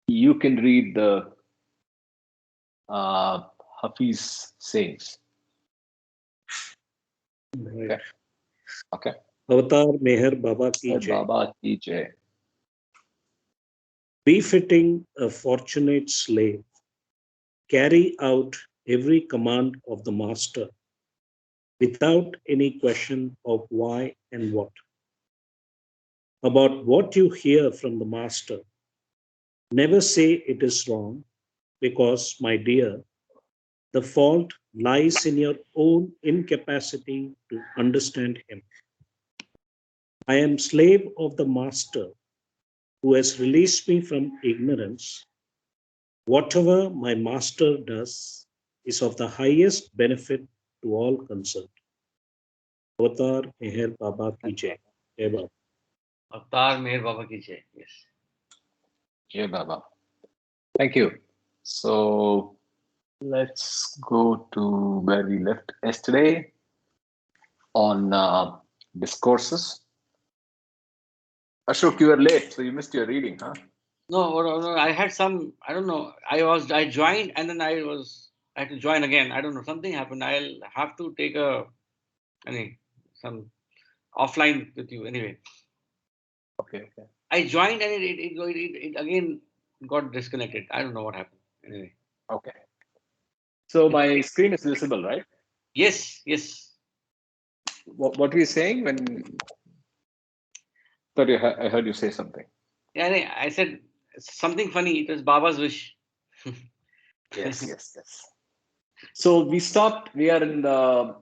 you can read the Hafiz sayings. Right. Okay. Okay. Avatar Meher Baba ki jai. Baba ki jai. Befitting a fortunate slave, carry out every command of the master without any question of why and what. About what you hear from the master, never say it is wrong, because, my dear, the fault lies in your own incapacity to understand him. I am slave of the master who has released me from ignorance. Whatever my master does is of the highest benefit to all concerned. Avatar Meher Baba ki jai. Jai Baba. Avatar Meher Baba ki jai. Yes. Jai Baba. Thank you. So let's go to where we left yesterday on discourses. Ashok, you were late, so you missed your reading, huh? No, I had some. I don't know. I joined and then I had to join again. I don't know. Something happened. I'll have to take some offline with you anyway. Okay. I joined and it again got disconnected. I don't know what happened. Anyway. Okay. So my screen is visible, right? Yes. What were you saying when? Sorry, I heard you say something. Yeah, I said something funny. It was Baba's wish. Yes. So we stopped. We are in the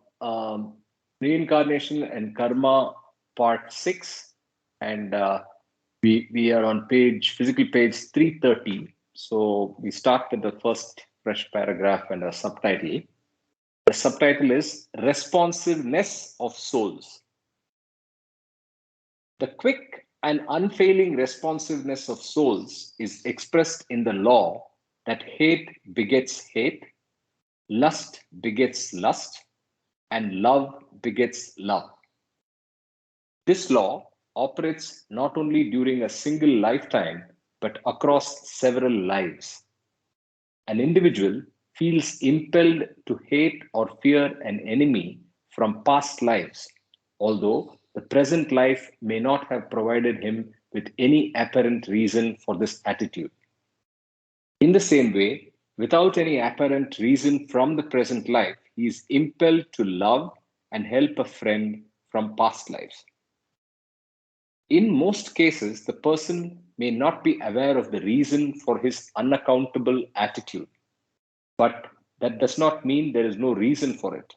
reincarnation and karma part 6, and we are on physical page 330. So we start with the first fresh paragraph and a subtitle. The subtitle is Responsiveness of Souls. The quick and unfailing responsiveness of souls is expressed in the law that hate begets hate, lust begets lust, and love begets love. This law operates not only during a single lifetime, but across several lives. An individual feels impelled to hate or fear an enemy from past lives, although the present life may not have provided him with any apparent reason for this attitude. In the same way, without any apparent reason from the present life, he is impelled to love and help a friend from past lives. In most cases, the person may not be aware of the reason for his unaccountable attitude, but that does not mean there is no reason for it.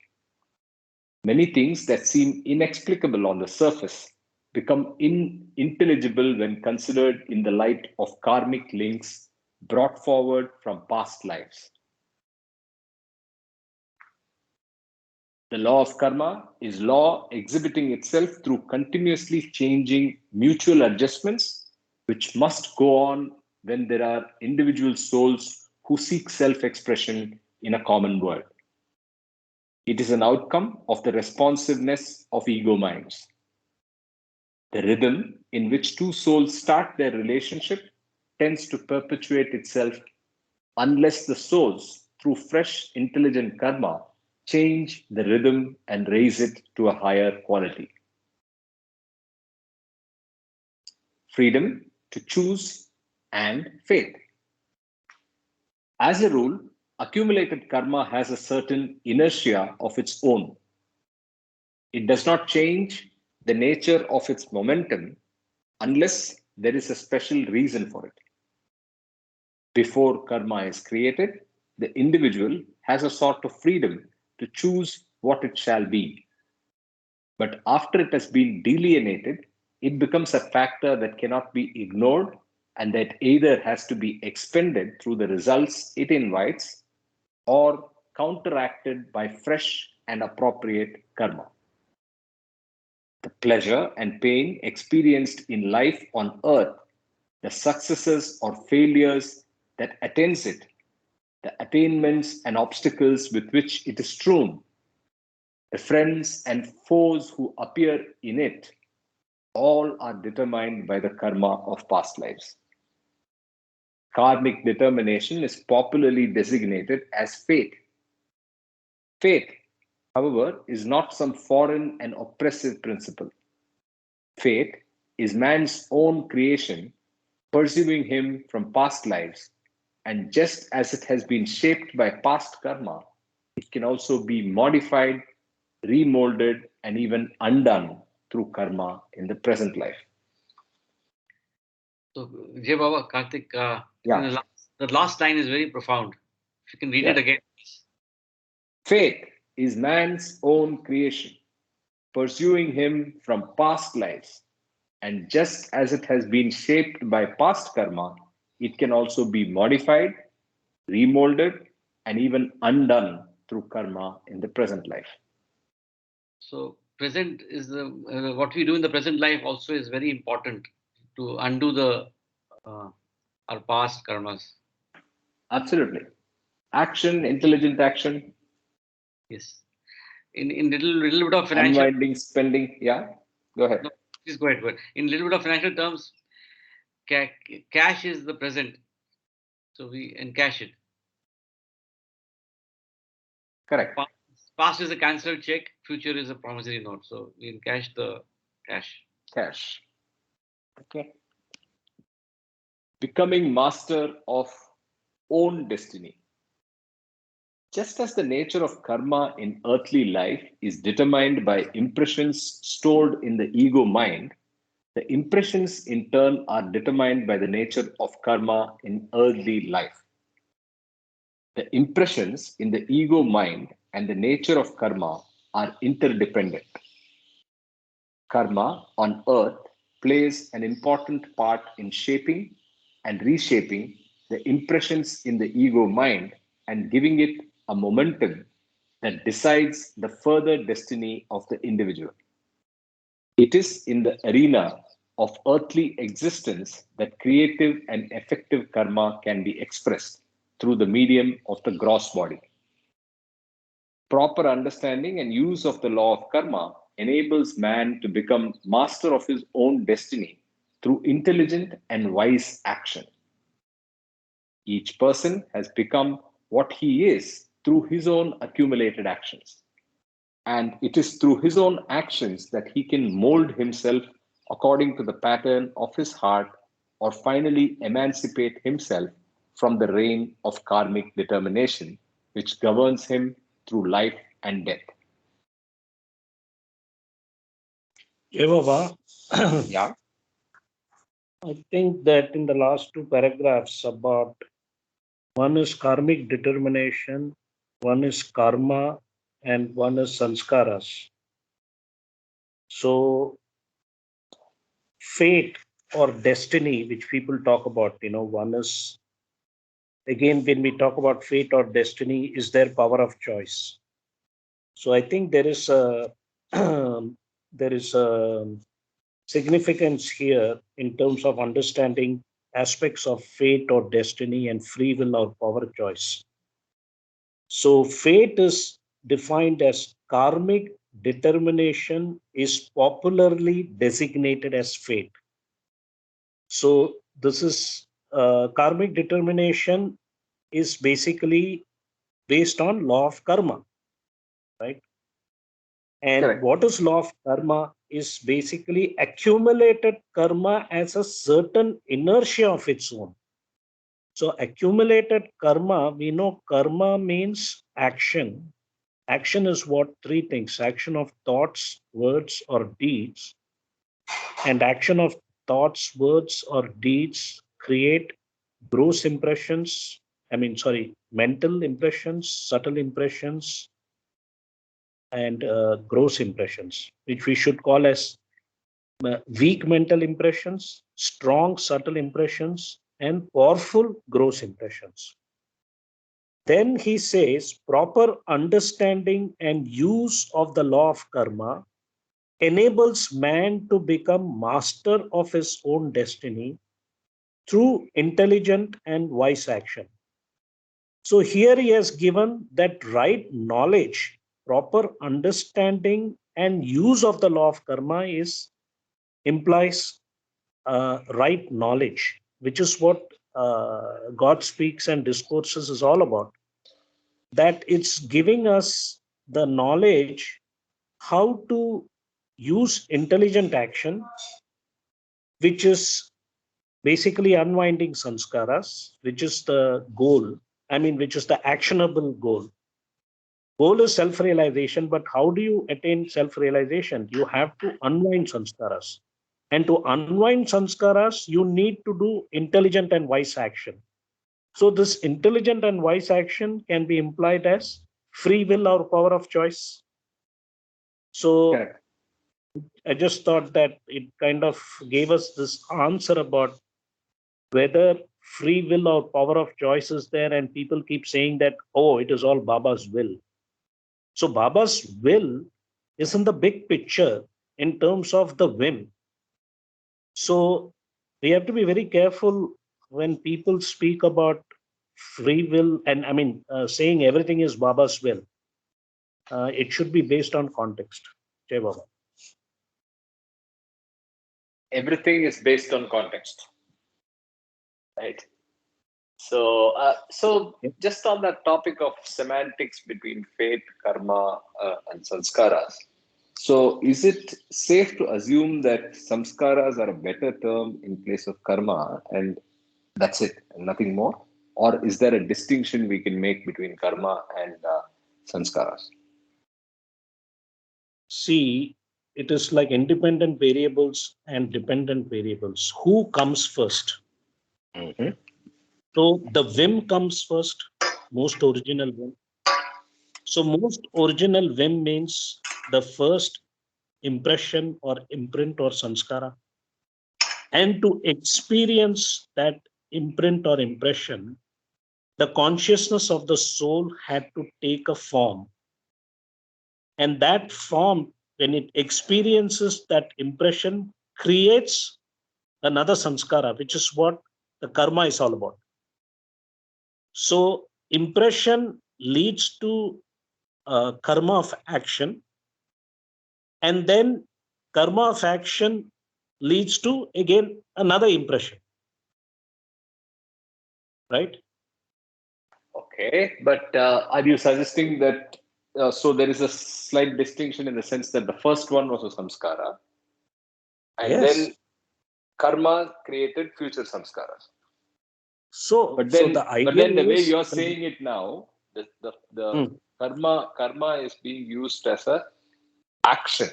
Many things that seem inexplicable on the surface become unintelligible when considered in the light of karmic links brought forward from past lives. The law of karma is law exhibiting itself through continuously changing mutual adjustments, which must go on when there are individual souls who seek self-expression in a common world. It is an outcome of the responsiveness of ego minds. The rhythm in which two souls start their relationship tends to perpetuate itself unless the souls, through fresh intelligent karma, change the rhythm and raise it to a higher quality. Freedom to choose and faith. As a rule, accumulated karma has a certain inertia of its own. It does not change the nature of its momentum unless there is a special reason for it. Before karma is created, the individual has a sort of freedom to choose what it shall be. But after it has been delineated, it becomes a factor that cannot be ignored and that either has to be expended through the results it invites or counteracted by fresh and appropriate karma. The pleasure and pain experienced in life on earth, the successes or failures that attends it, the attainments and obstacles with which it is strewn, the friends and foes who appear in it, all are determined by the karma of past lives. Karmic determination is popularly designated as fate. Fate, however, is not some foreign and oppressive principle. Fate is man's own creation, pursuing him from past lives, and just as it has been shaped by past karma, it can also be modified, remolded, and even undone through karma in the present life. So, Jai Baba, Karthik, Yeah. the last line is very profound. If you can read it again. Fate is man's own creation, pursuing him from past lives. And just as it has been shaped by past karma, it can also be modified, remolded, and even undone through karma in the present life. So, present is the what we do in the present life also is very important to undo the our past karmas. Absolutely. Action, intelligent action. Yes. In little bit of financial. Unwinding spending. Yeah. Go ahead. No, please go ahead. But in little bit of financial terms, cash is the present. So we encash it. Correct. Past is a cancelled check. Future is a promissory note. So we encash the cash. Cash. Okay. Becoming master of own destiny. Just as the nature of karma in earthly life is determined by impressions stored in the ego mind, the impressions in turn are determined by the nature of karma in earthly life. The impressions in the ego mind and the nature of karma are interdependent. Karma on earth plays an important part in shaping and reshaping the impressions in the ego mind and giving it a momentum that decides the further destiny of the individual. It is in the arena of earthly existence that creative and effective karma can be expressed through the medium of the gross body. Proper understanding and use of the law of karma enables man to become master of his own destiny through intelligent and wise action. Each person has become what he is through his own accumulated actions. And it is through his own actions that he can mold himself according to the pattern of his heart or finally emancipate himself from the reign of karmic determination, which governs him through life and death. Jai Baba, Yeah. I think that in the last two paragraphs about one is karmic determination, one is karma, and one is sanskaras. So fate or destiny, which people talk about, one is, again, when we talk about fate or destiny, is their power of choice. So I think there is a there is a significance here in terms of understanding aspects of fate or destiny and free will or power choice. So fate is defined as karmic determination is popularly designated as fate. So this is karmic determination is basically based on law of karma, right? And Correct. what is law of karma is basically accumulated karma as a certain inertia of its own. So accumulated karma, we know karma means action. Action is what? Three things: action of thoughts, words, or deeds. And action of thoughts, words, or deeds create gross impressions. Mental impressions, subtle impressions, and gross impressions, which we should call as weak mental impressions, strong subtle impressions, and powerful gross impressions. Then he says proper understanding and use of the law of karma enables man to become master of his own destiny through intelligent and wise action. So here he has given that right knowledge, proper understanding and use of the law of karma implies right knowledge, which is what God Speaks and Discourses is all about. That it's giving us the knowledge how to use intelligent action, which is basically unwinding sanskaras, which is the goal. I mean, which is the actionable goal. Goal is self-realization, but how do you attain self-realization? You have to unwind sanskaras. And to unwind sanskaras, you need to do intelligent and wise action. So this intelligent and wise action can be implied as free will or power of choice. So Correct. I just thought that it kind of gave us this answer about whether free will or power of choice is there, and people keep saying that, oh, it is all Baba's will. So Baba's will is in the big picture in terms of the whim. So we have to be very careful when people speak about free will, and I mean, saying everything is Baba's will. It should be based on context. Jai Baba. Everything is based on context, right? So Yep. just on that topic of semantics between fate, karma, and sanskaras. So is it safe to assume that samskaras are a better term in place of karma, and that's it, nothing more? Or is there a distinction we can make between karma and sanskaras? See, it is like independent variables and dependent variables. Who comes first? Mm-hmm. So the whim comes first, most original whim. So most original whim means the first impression or imprint or sanskara. And to experience that imprint or impression, the consciousness of the soul had to take a form. And that form, when it experiences that impression, creates another sanskara, which is what the karma is all about. So impression leads to karma of action, and then karma of action leads to again another impression, right? Okay, but are you suggesting that so there is a slight distinction in the sense that the first one was a samskara, and Yes. then karma created future samskaras? So But so the idea then the way is you're saying it now, the Hmm. karma is being used as a action,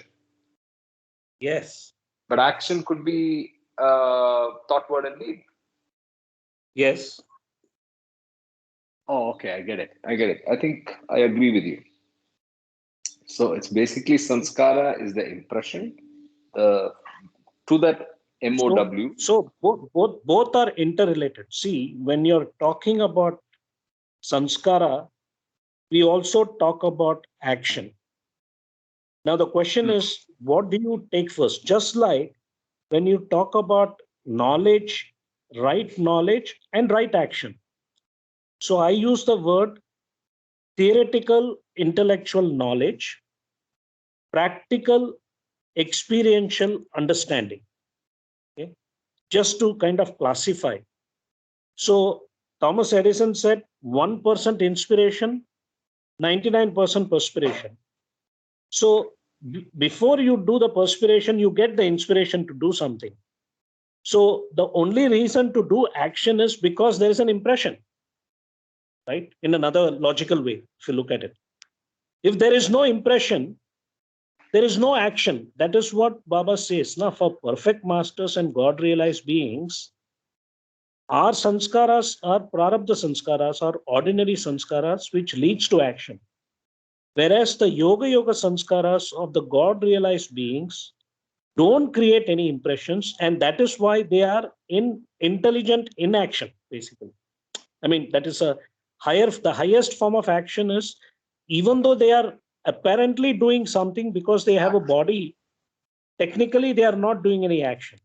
Yes, but action could be thought, word, and deed. yes. Oh, okay, I get it. I get it. I think I agree with you. So it's basically sanskara is the impression to that So MOW. both are interrelated. See, when you're talking about sanskara, we also talk about action. Now the question is, what do you take first? Just like when you talk about knowledge and right action. So I use the word theoretical intellectual knowledge, practical experiential understanding. Okay? Just to kind of classify. So Thomas Edison said 1% inspiration, 99% perspiration. So before you do the perspiration, you get the inspiration to do something. So the only reason to do action is because there is an impression, right? In another logical way, if you look at it. If there is no impression, there is no action. That is what Baba says. Now, for perfect masters and God realized beings, our sanskaras, our prarabdha sanskaras, are ordinary sanskaras which leads to action. Whereas the yoga sanskaras of the God realized beings don't create any impressions, and that is why they are intelligent inaction, basically. I mean, that is the highest form of action is, even though they are apparently doing something because they have a body, technically they are not doing any action.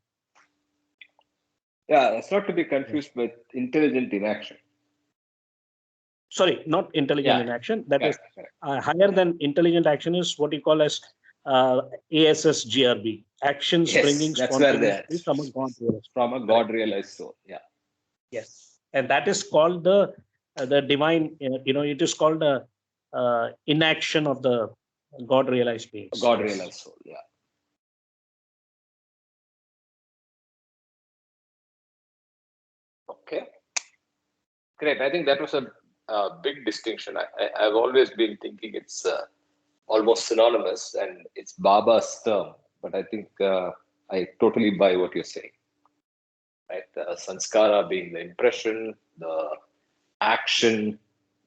Yeah, it's not to be confused with intelligent inaction. Sorry, not intelligent Yeah, inaction. That is correct. higher than intelligent action is what you call as ASSGRB, actions Yes, springing that's where they are. spontaneously from a God realized. From a God Correct. realized soul. Yeah. Yes. And that is called the divine, it is called the inaction of the God realized beings. God Yes. realized soul. Yeah. Okay. Great. I think that was a big distinction. I've always been thinking it's almost synonymous and it's Baba's term, but I think I totally buy what you're saying. Right? The sanskara being the impression, the action,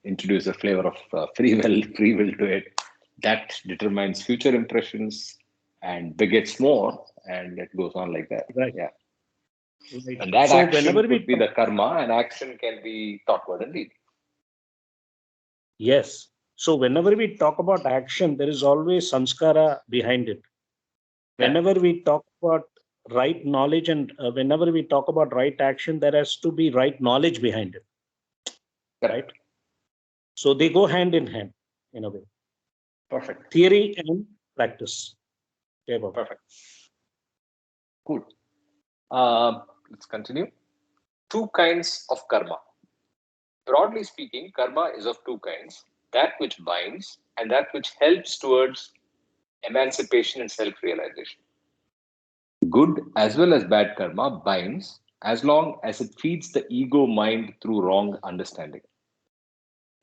introduce a flavor of free will to it. That determines future impressions and begets more, and it goes on like that. Right. Yeah. Right. And that So action whenever we could be the karma, and action can be thought, word, and deed. Yes. So whenever we talk about action, there is always samskara behind it. Whenever we talk about right knowledge and whenever we talk about right action, there has to be right knowledge behind it. Correct. Right. So they go hand in hand in a way. Perfect. Theory and practice. Okay, Bob. Perfect. Good. Let's continue. Two kinds of karma. Broadly speaking, karma is of two kinds: that which binds and that which helps towards emancipation and self realization. Good as well as bad karma binds as long as it feeds the ego mind through wrong understanding.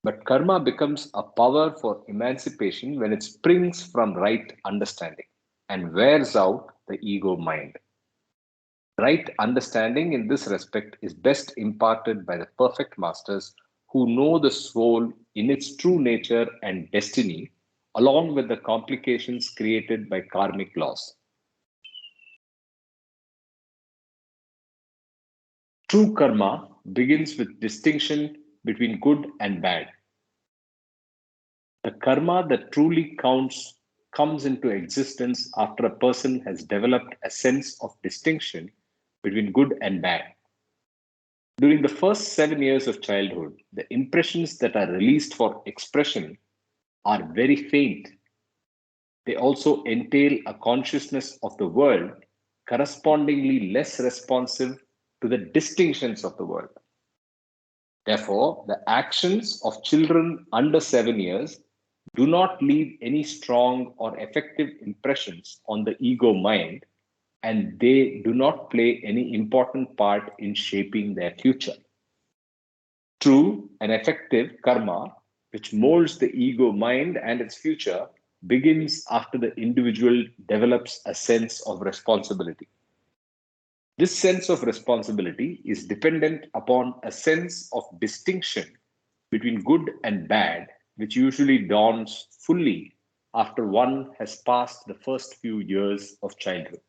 But karma becomes a power for emancipation when it springs from right understanding and wears out the ego mind. Right understanding in this respect is best imparted by the perfect masters who know the soul in its true nature and destiny, along with the complications created by karmic laws. True karma begins with distinction between good and bad. The karma that truly counts comes into existence after a person has developed a sense of distinction between good and bad. During the first 7 years of childhood, the impressions that are released for expression are very faint. They also entail a consciousness of the world correspondingly less responsive to the distinctions of the world. Therefore, the actions of children under 7 years do not leave any strong or effective impressions on the ego mind, and they do not play any important part in shaping their future. True and effective karma, which molds the ego mind and its future, begins after the individual develops a sense of responsibility. This sense of responsibility is dependent upon a sense of distinction between good and bad, which usually dawns fully after one has passed the first few years of childhood.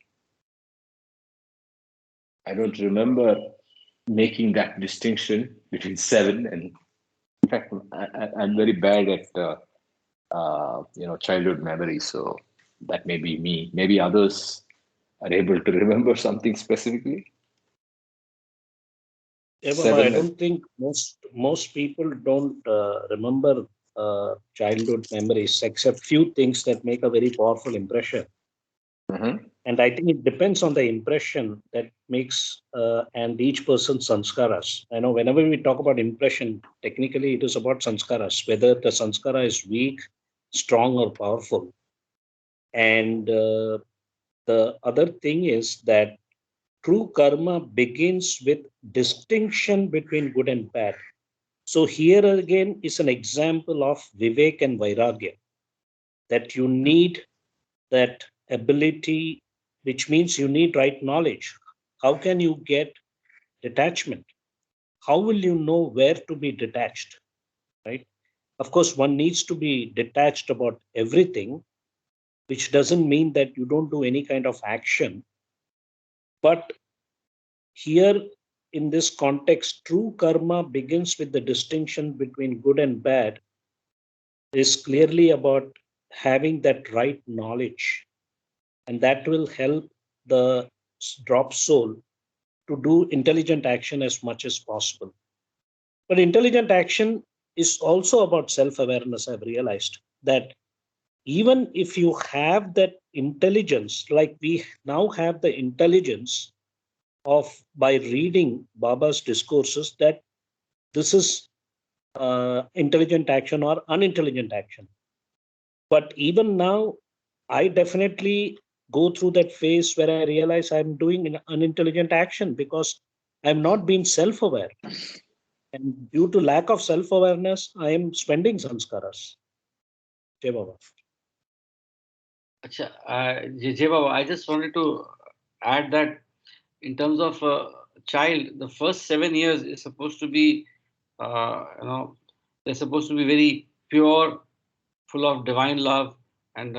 I don't remember making that distinction between seven and, in fact, I'm very bad at childhood memory, so that may be me. Maybe others are able to remember something specifically. Yeah, Baba, I Seven don't think most people don't remember childhood memories except few things that make a very powerful impression. And I think it depends on the impression that makes and each person's sanskaras. I know whenever we talk about impression, technically it is about sanskaras, whether the sanskara is weak, strong, or powerful. And the other thing is that true karma begins with distinction between good and bad. So here again is an example of vivek and vairagya, that you need that ability, which means you need right knowledge. How can you get detachment? How will you know where to be detached? Right? Of course, one needs to be detached about everything, which doesn't mean that you don't do any kind of action. But here, in this context, true karma begins with the distinction between good and bad, is clearly about having that right knowledge. And that will help the drop soul to do intelligent action as much as possible. But intelligent action is also about self awareness. I've realized that even if you have that intelligence, like we now have the intelligence by reading Baba's discourses that this is intelligent action or unintelligent action. But even now, I definitely go through that phase where I realize I'm doing an unintelligent action because I'm not being self-aware. And due to lack of self-awareness, I am spending sanskaras. Jai Baba. Acha, Jai Baba, I just wanted to add that in terms of child, the first 7 years is supposed to be, they're supposed to be very pure, full of divine love and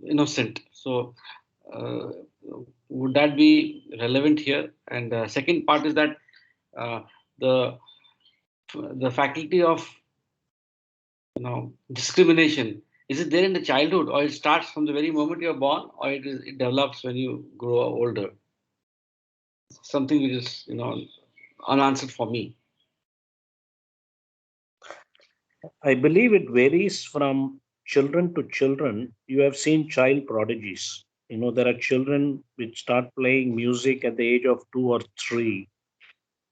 innocent. So, uh, would that be relevant here? And second part is that uh, the the faculty of discrimination, is it there in the childhood, or it starts from the very moment you're born, or it develops when you grow older? Something which is unanswered for me. I believe it varies from children to children. You have seen child prodigies. There are children which start playing music at the age of 2 or 3.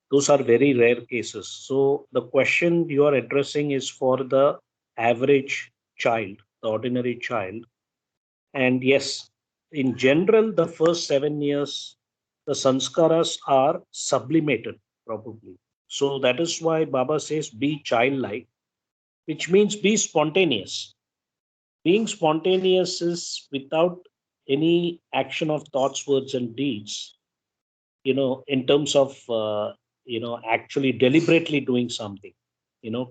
Those are very rare cases. So the question you are addressing is for the average child, the ordinary child. And yes, in general, the first 7 years, the sanskaras are sublimated, probably. So that is why Baba says be childlike, which means be spontaneous. Being spontaneous is without any action of thoughts, words, and deeds, in terms of, actually deliberately doing something,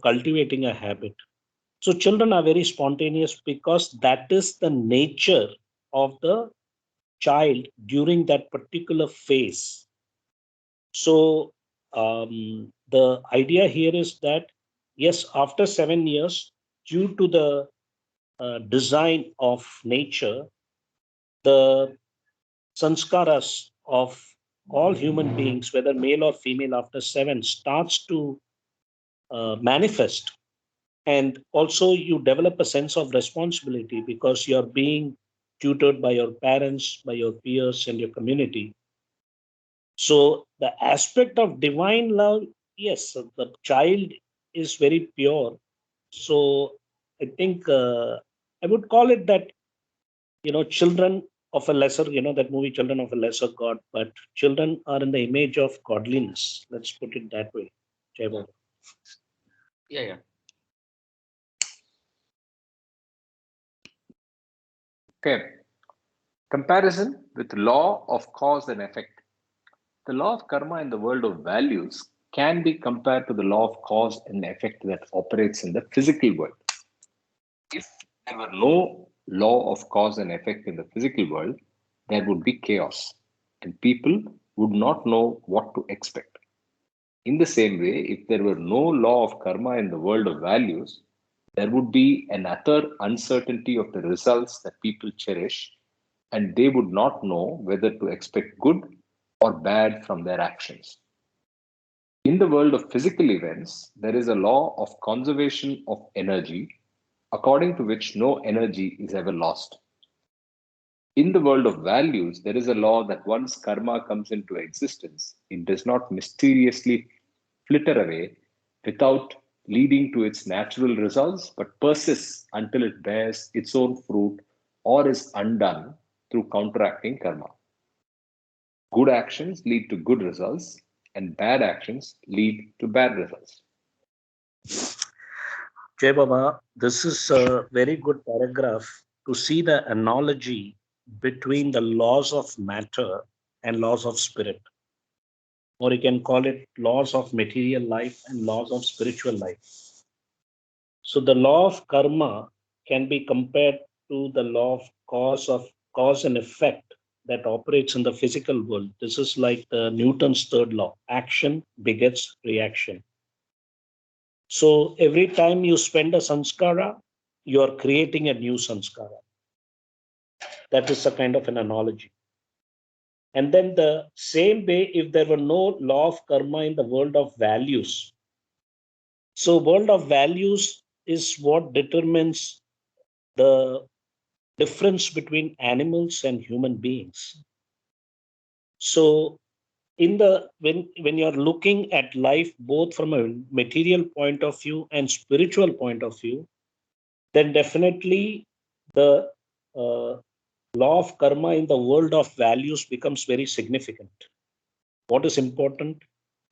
cultivating a habit. So children are very spontaneous because that is the nature of the child during that particular phase. So the idea here is that, yes, after 7 years, due to the design of nature, the sanskaras of all human beings, whether male or female, after 7 starts to manifest. And also, you develop a sense of responsibility because you're being tutored by your parents, by your peers, and your community. So, the aspect of divine love, yes, the child is very pure. So, I think I would call it that, children of a lesser, that movie Children of a Lesser God, but children are in the image of godliness. Let's put it that way. Jai Baba. Yeah. Okay. Comparison with law of cause and effect. The law of karma in the world of values can be compared to the law of cause and effect that operates in the physical world. If there were no law of cause and effect in the physical world, there would be chaos and people would not know what to expect. In the same way, if there were no law of karma in the world of values, there would be an utter uncertainty of the results that people cherish, and they would not know whether to expect good or bad from their actions. In the world of physical events, there is a law of conservation of energy, according to which no energy is ever lost. In the world of values, there is a law that once karma comes into existence, it does not mysteriously flitter away without leading to its natural results, but persists until it bears its own fruit or is undone through counteracting karma. Good actions lead to good results, and bad actions lead to bad results. Jai Baba, this is a very good paragraph to see the analogy between the laws of matter and laws of spirit. Or you can call it laws of material life and laws of spiritual life. So the law of karma can be compared to the law of cause and effect that operates in the physical world. This is like the Newton's third law: action begets reaction. So every time you spend a sanskara, you are creating a new sanskara. That is a kind of an analogy. And then the same way, if there were no law of karma in the world of values, so world of values is what determines the difference between animals and human beings. So when you're looking at life both from a material point of view and spiritual point of view, then definitely the law of karma in the world of values becomes very significant. What is important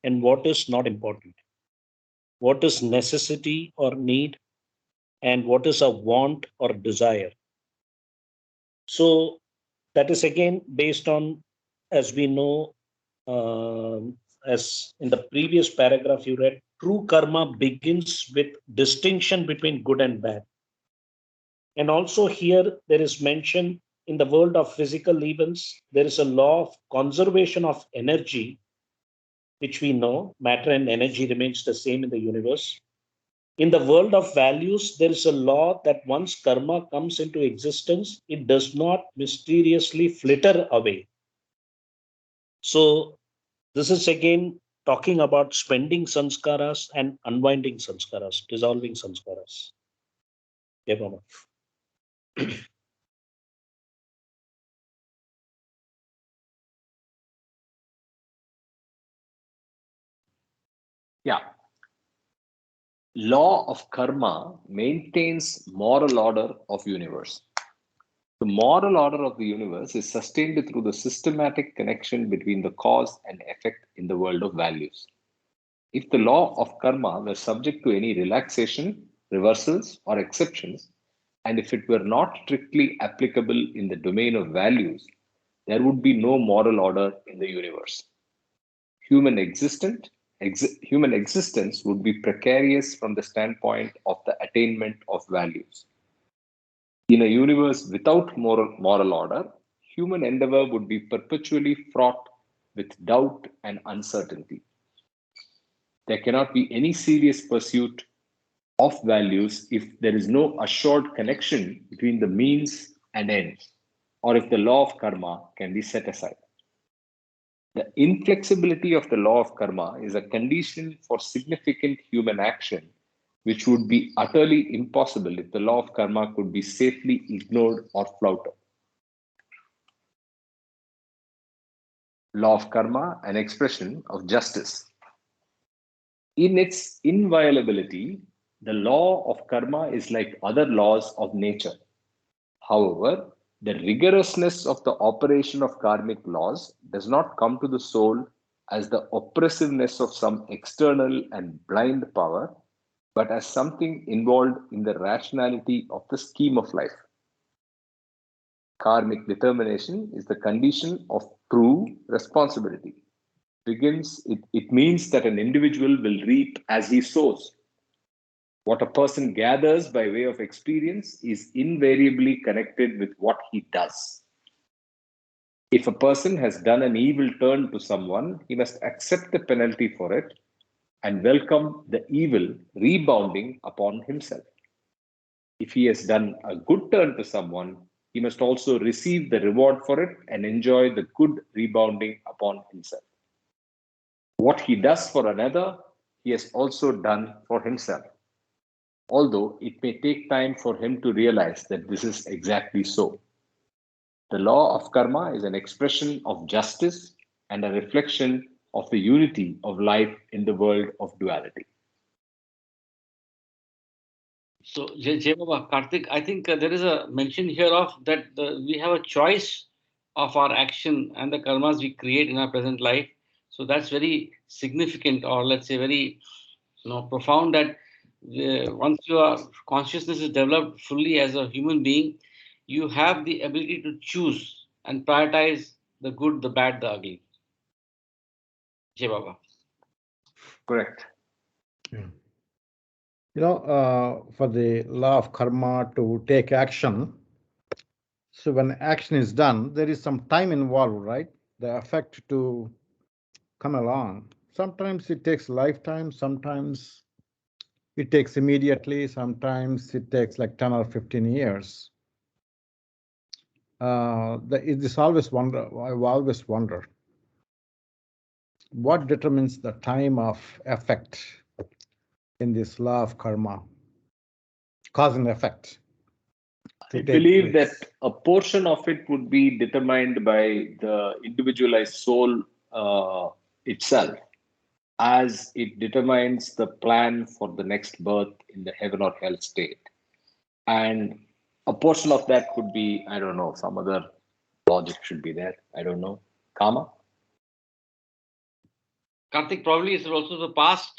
and what is not important? What is necessity or need, and what is a want or desire? So that is again based on, as we know, as in the previous paragraph you read, true karma begins with distinction between good and bad. And also here there is mention in the world of physical events, there is a law of conservation of energy, which we know matter and energy remains the same in the universe. In the world of values, there is a law that once karma comes into existence, it does not mysteriously flitter away. So this is again talking about spending sanskaras and unwinding sanskaras, dissolving sanskaras. Yeah, Mama. Yeah. Law of karma maintains moral order of universe. The moral order of the universe is sustained through the systematic connection between the cause and effect in the world of values. If the law of karma were subject to any relaxation, reversals, or exceptions, and if it were not strictly applicable in the domain of values, there would be no moral order in the universe. Human existence would be precarious from the standpoint of the attainment of values. In a universe without moral order, human endeavor would be perpetually fraught with doubt and uncertainty. There cannot be any serious pursuit of values if there is no assured connection between the means and ends, or if the law of karma can be set aside. The inflexibility of the law of karma is a condition for significant human action, which would be utterly impossible if the law of karma could be safely ignored or flouted. Law of karma, an expression of justice. In its inviolability, the law of karma is like other laws of nature. However, the rigorousness of the operation of karmic laws does not come to the soul as the oppressiveness of some external and blind power, but as something involved in the rationality of the scheme of life. Karmic determination is the condition of true responsibility. It means that an individual will reap as he sows. What a person gathers by way of experience is invariably connected with what he does. If a person has done an evil turn to someone, he must accept the penalty for it and welcome the evil rebounding upon himself. If he has done a good turn to someone, he must also receive the reward for it and enjoy the good rebounding upon himself. What he does for another, he has also done for himself, although it may take time for him to realize that this is exactly so. The law of karma is an expression of justice and a reflection of the unity of life in the world of duality. So, Jai Baba, Karthik, I think there is a mention here of that we have a choice of our action and the karmas we create in our present life. So that's very significant, or let's say very profound, that once your consciousness is developed fully as a human being, you have the ability to choose and prioritize the good, the bad, the ugly. Jai Baba. Correct. Yeah. For the law of karma to take action, so when action is done, there is some time involved, right? The effect to come along. Sometimes it takes lifetime, sometimes it takes immediately, sometimes it takes like 10 or 15 years. I've always wonder, what determines the time of effect in this law of karma, cause and effect? I believe that a portion of it would be determined by the individualized soul itself, as it determines the plan for the next birth in the heaven or hell state. And a portion of that could be, I don't know, some other logic should be there. I don't know. Karma? Karthik, probably is also the past,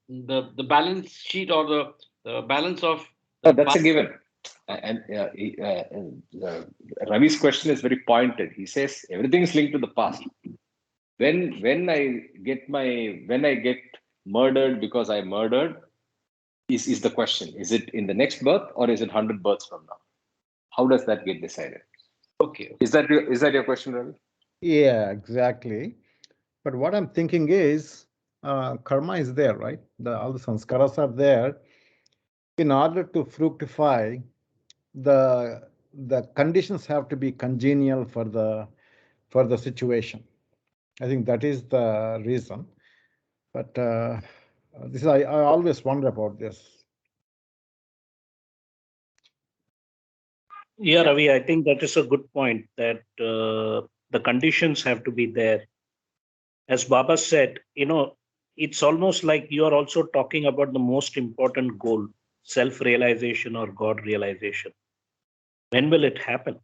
the balance sheet or the balance of Oh, the that's a past. given. And Ravi's question is very pointed. He says everything is linked to the past. When I get murdered because I murdered, is the question. Is it in the next birth or is it 100 births from now? How does that get decided? Okay. Is that your question, Ravi? Yeah, exactly. But what I'm thinking is, karma is there, right? All the sanskaras are there. In order to fructify, the conditions have to be congenial for the situation. I think that is the reason. But this I always wonder about this. Yeah, Ravi, I think that is a good point, that the conditions have to be there. As Baba said, it's almost like you are also talking about the most important goal, self-realization or God realization. When will it happen?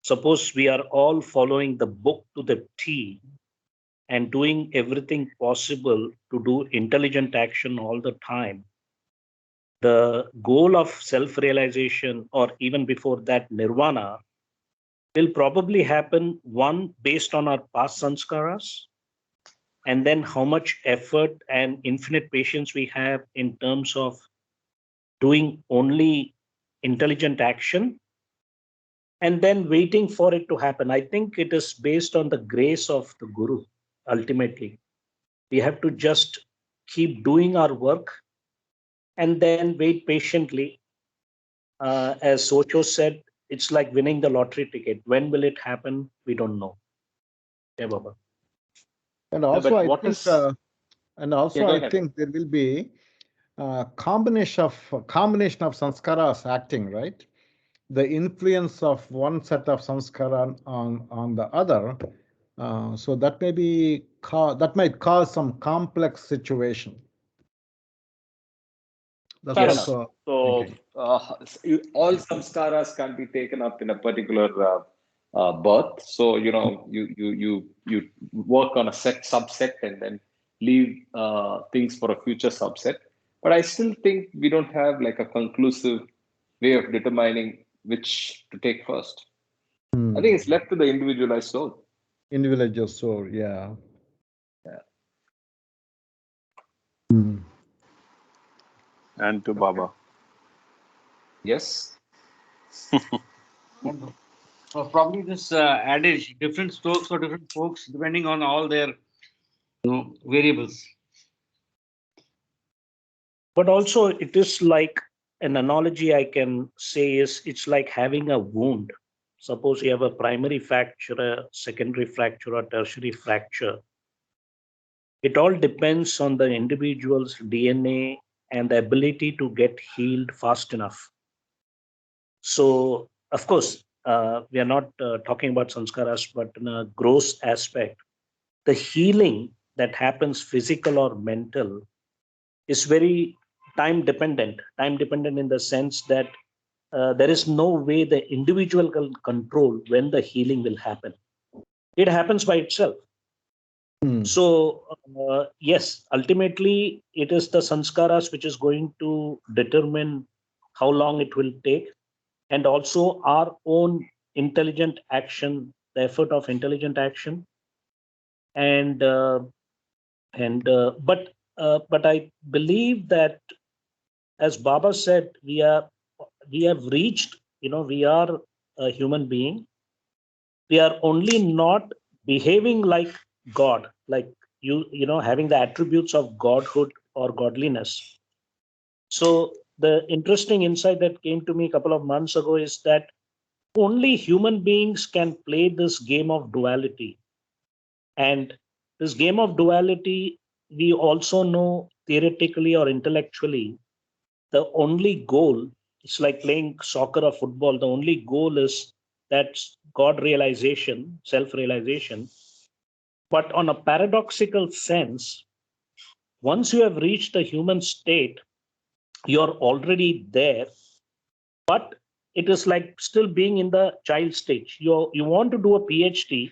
Suppose we are all following the book to the T and doing everything possible to do intelligent action all the time. The goal of self-realization, or even before that, nirvana, will probably happen, one, based on our past sanskaras, and then how much effort and infinite patience we have in terms of doing only intelligent action, and then waiting for it to happen. I think it is based on the grace of the Guru. Ultimately, we have to just keep doing our work and then wait patiently. As Socho said, it's like winning the lottery ticket. When will it happen? We don't know. Yeah, Baba. And also, but I what think, is? Yeah, go I ahead. think there will be a combination of sanskaras acting, right? The influence of one set of sanskara on the other, so that might cause some complex situation. That's Fair Yes. enough. also So all samskaras can be taken up in a particular birth. So you work on a set subset and then leave things for a future subset. But I still think we don't have like a conclusive way of determining which to take first. I think it's left to the individualized soul. individual soul, yeah. Yeah. And to Baba. Yes. Probably this adage, different strokes for different folks, depending on all their variables. But also, it is like an analogy I can say is it's like having a wound. Suppose you have a primary fracture, a secondary fracture, or tertiary fracture. It all depends on the individual's DNA and the ability to get healed fast enough. So, of course, we are not talking about sanskaras, but in a gross aspect, the healing that happens, physical or mental, is very time dependent in the sense that there is no way the individual can control when the healing will happen. It happens by itself. So yes, ultimately it is the sanskaras which is going to determine how long it will take, and also our own intelligent action, the effort of intelligent action. And but I believe that, as Baba said, we have reached, we are a human being. We are only not behaving like God, like having the attributes of godhood or godliness. So the interesting insight that came to me a couple of months ago is that only human beings can play this game of duality. And this game of duality, we also know theoretically or intellectually, the only goal, it's like playing soccer or football, the only goal is that God realization, self realization. But on a paradoxical sense, once you have reached the human state, you're already there, but it is like still being in the child stage. You want to do a PhD,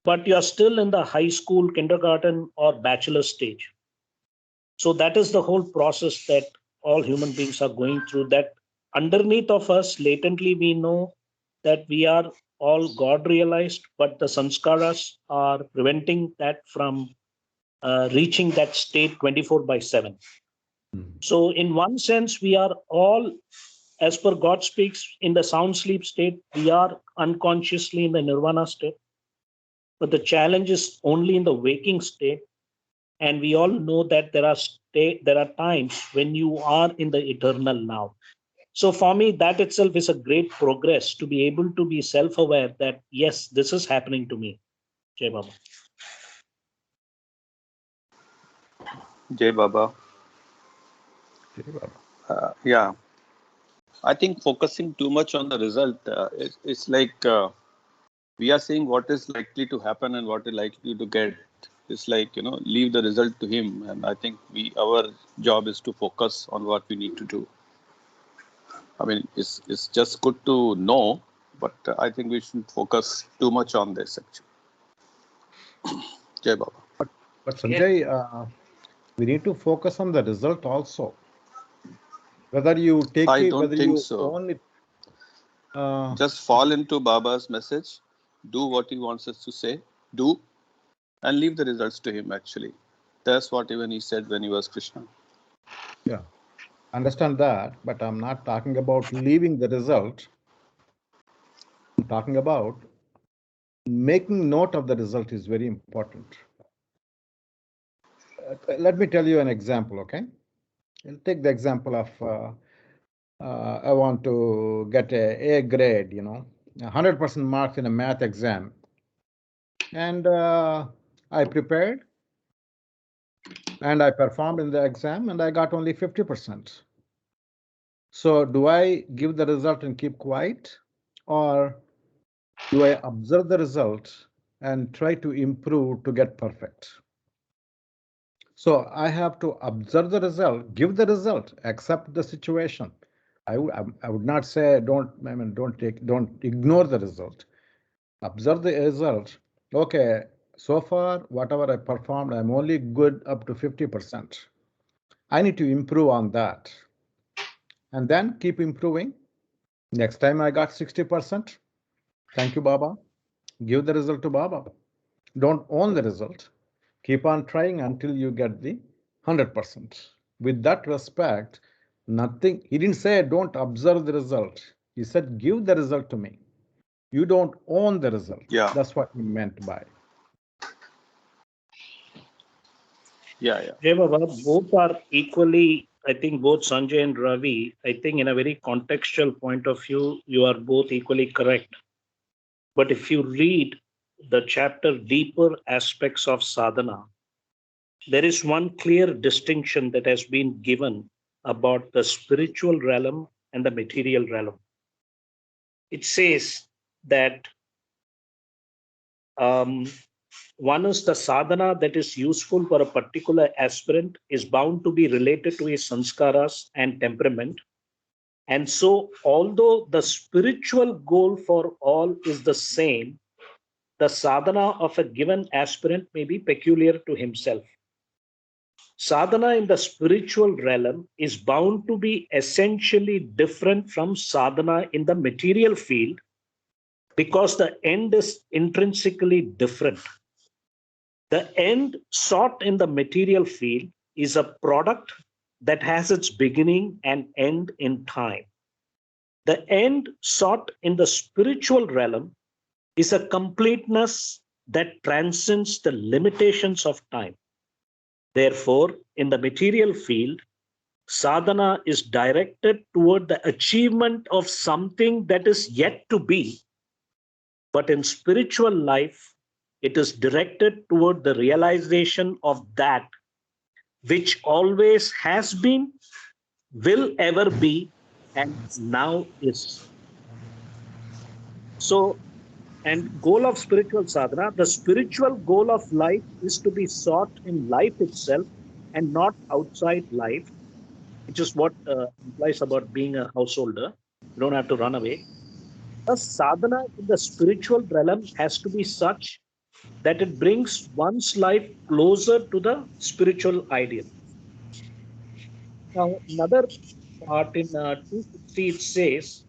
but you're still in the high school, kindergarten, or bachelor stage. So that is the whole process that all human beings are going through, that underneath of us, latently, we know that we are all God realized, but the sanskaras are preventing that from reaching that state 24/7. So in one sense, we are all, as per God speaks, in the sound sleep state. We are unconsciously in the nirvana state. But the challenge is only in the waking state. And we all know that there are times when you are in the eternal now. So for me, that itself is a great progress, to be able to be self-aware that, yes, this is happening to me. Jai Baba. Jai Baba. Yeah, I think focusing too much on the result, it's like we are saying what is likely to happen and what is likely to get. It's like, leave the result to him. And I think our job is to focus on what we need to do. I mean, it's just good to know, but I think we shouldn't focus too much on this actually. Jai Baba. But Sanjay, we need to focus on the result also. Whether you take I it, don't whether think you so. own it. Just fall into Baba's message, do what he wants us to say, do, and leave the results to him actually. That's what even he said when he was Krishna. Yeah, understand that, but I'm not talking about leaving the result. I'm talking about making note of the result is very important. Let me tell you an example, okay? I'll take the example of I want to get a grade, 100% marks in a math exam. And I prepared and I performed in the exam and I got only 50%. So do I give the result and keep quiet, or do I observe the result and try to improve to get perfect? So I have to observe the result, give the result, accept the situation. I would not say don't ignore the result. Observe the result. Okay, so far whatever I performed, I'm only good up to 50%. I need to improve on that, and then keep improving. Next time I got 60%. Thank you, Baba. Give the result to Baba. Don't own the result. Keep on trying until you get the 100%. With that respect, nothing, he didn't say don't observe the result. He said give the result to me. You don't own the result. Yeah. That's what he meant by. Yeah. Jai Baba, both are equally, I think both Sanjay and Ravi, I think in a very contextual point of view, you are both equally correct. But if you read the chapter Deeper Aspects of Sadhana, there is one clear distinction that has been given about the spiritual realm and the material realm. It says that one is the sadhana that is useful for a particular aspirant is bound to be related to his sanskaras and temperament. And so, although the spiritual goal for all is the same, the sadhana of a given aspirant may be peculiar to himself. Sadhana in the spiritual realm is bound to be essentially different from sadhana in the material field because the end is intrinsically different. The end sought in the material field is a product that has its beginning and end in time. The end sought in the spiritual realm is a completeness that transcends the limitations of time. Therefore, in the material field, sadhana is directed toward the achievement of something that is yet to be. But in spiritual life, it is directed toward the realization of that which always has been, will ever be, and now is. So And goal of spiritual sadhana, the spiritual goal of life is to be sought in life itself and not outside life, which is what implies about being a householder. You don't have to run away. The sadhana in the spiritual realm has to be such that it brings one's life closer to the spiritual ideal. Now, another part in 260, it says,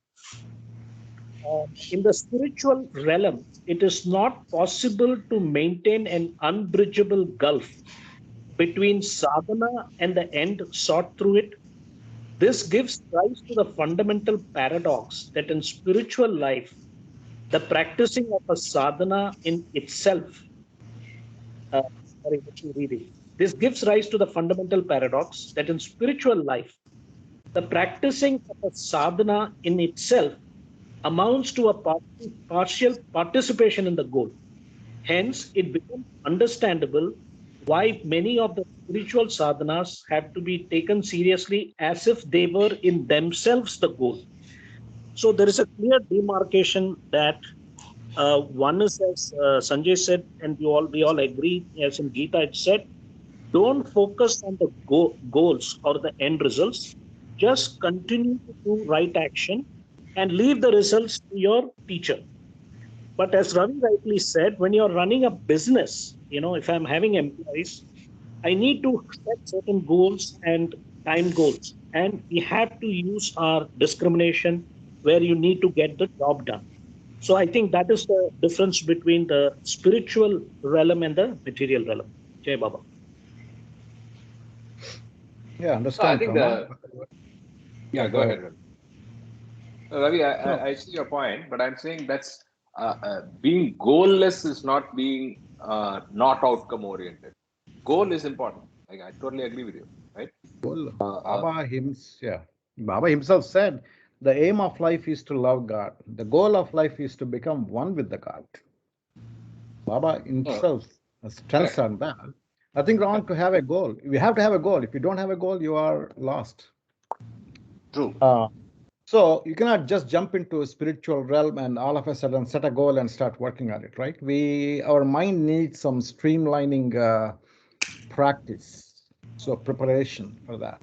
in the spiritual realm, it is not possible to maintain an unbridgeable gulf between sadhana and the end sought through it. This gives rise to the fundamental paradox that in spiritual life, the practicing of a sadhana in itself, uh, sorry, let me read it. This gives rise to the fundamental paradox that in spiritual life, the practicing of a sadhana in itself amounts to a partial participation in the goal. Hence, it becomes understandable why many of the spiritual sadhanas have to be taken seriously as if they were in themselves the goal. So there is a clear demarcation that one is, as Sanjay said, and we all agree, as in Gita it said, don't focus on the goals or the end results. Just continue to do right action and leave the results to your teacher. But as Ravi rightly said, when you're running a business, if I'm having employees, I need to set certain goals and time goals. And we have to use our discrimination where you need to get the job done. So I think that is the difference between the spiritual realm and the material realm. Jai Baba. Yeah, So I understand, think Rama. yeah, go ahead, Ravi. Ravi, No, I see your point, but I'm saying that's being goalless is not being not outcome oriented. Goal is important. Like, I totally agree with you, right? well, Uh, uh, Baba himself said, the aim of life is to love God. The goal of life is to become one with the God. Baba himself stands correct. on that. Nothing wrong to have a goal. You have to have a goal. If you don't have a goal, you are lost. True. So you cannot just jump into a spiritual realm and all of a sudden set a goal and start working on it, right? Our mind needs some streamlining practice, so preparation for that.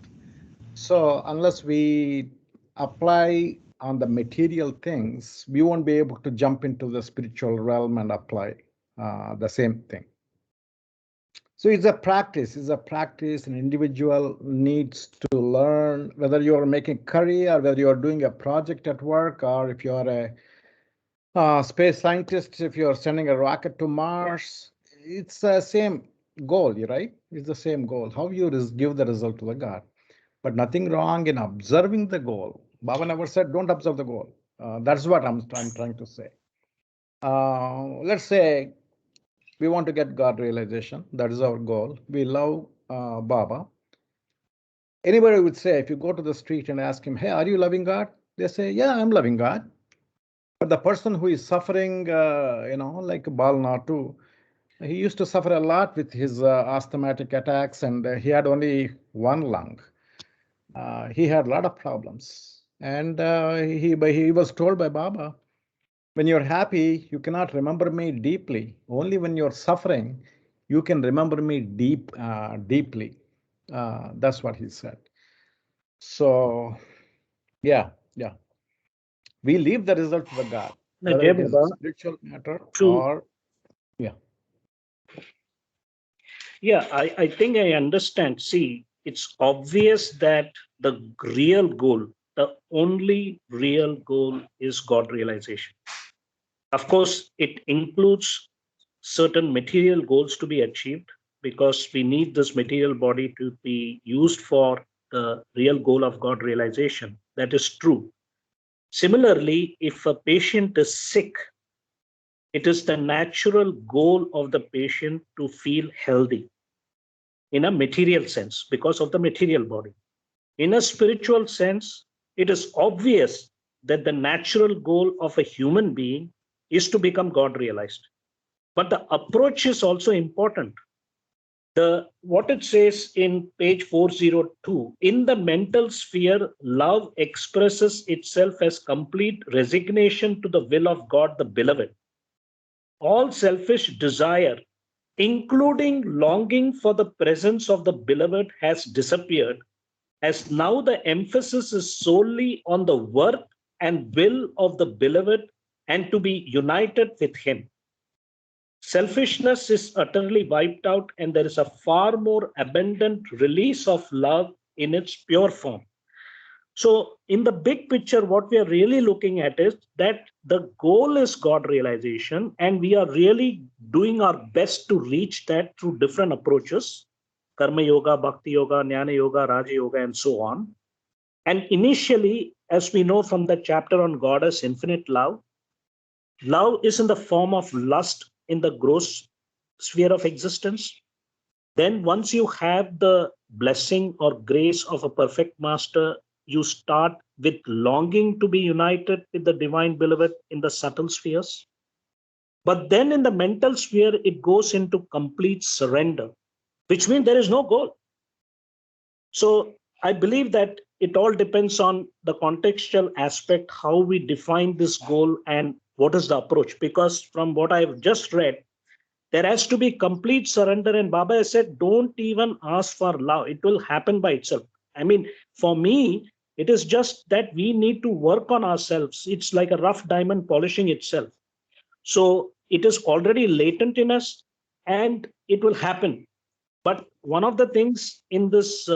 So unless we apply on the material things, we won't be able to jump into the spiritual realm and apply the same thing. So it's a practice. It's a practice. An individual needs to learn whether you are making curry or whether you are doing a project at work, or if you are a space scientist, if you are sending a rocket to Mars. It's the same goal, right? It's the same goal. How you give the result to the God. But nothing wrong in observing the goal. Baba never said don't observe the goal. That's what I'm trying to say. Let's say we want to get God realization. That is our goal. We love Baba. Anybody would say, if you go to the street and ask him, hey, are you loving God? They say, yeah, I'm loving God. But the person who is suffering, like Balnatu, he used to suffer a lot with his asthmatic attacks, and he had only one lung. He had a lot of problems. And he was told by Baba, when you're happy, you cannot remember me deeply. Only when you're suffering, you can remember me deeply. That's what he said. So, yeah. We leave the result to the God, Now, whether Jai it is a Baba, spiritual matter to or, yeah. Yeah, I think I understand. See, it's obvious that the real goal, the only real goal is God realization. Of course, it includes certain material goals to be achieved because we need this material body to be used for the real goal of God realization. That is true. Similarly, if a patient is sick, it is the natural goal of the patient to feel healthy in a material sense because of the material body. In a spiritual sense, it is obvious that the natural goal of a human being is to become God realized. But the approach is also important. What it says in page 402, in the mental sphere, love expresses itself as complete resignation to the will of God, the beloved. all selfish desire, including longing for the presence of the beloved, has disappeared, as now the emphasis is solely on the work and will of the beloved and to be united with him. Selfishness is utterly wiped out, and there is a far more abundant release of love in its pure form. So, in the big picture, what we are really looking at is that the goal is God realization, and we are really doing our best to reach that through different approaches: Karma Yoga, Bhakti Yoga, Jnana Yoga, Raja Yoga, and so on. And initially, as we know from the chapter on God as infinite love, love is in the form of lust in the gross sphere of existence. Then, once you have the blessing or grace of a perfect master, you start with longing to be united with the divine beloved in the subtle spheres. But then in the mental sphere, it goes into complete surrender, which means there is no goal. So I believe that it all depends on the contextual aspect, how we define this goal and what is the approach. Because from what I've just read, there has to be complete surrender. And Baba has said, don't even ask for love. It will happen by itself. I mean, for me, it is just that we need to work on ourselves. It's like a rough diamond polishing itself. So it is already latent in us and it will happen. But one of the things in this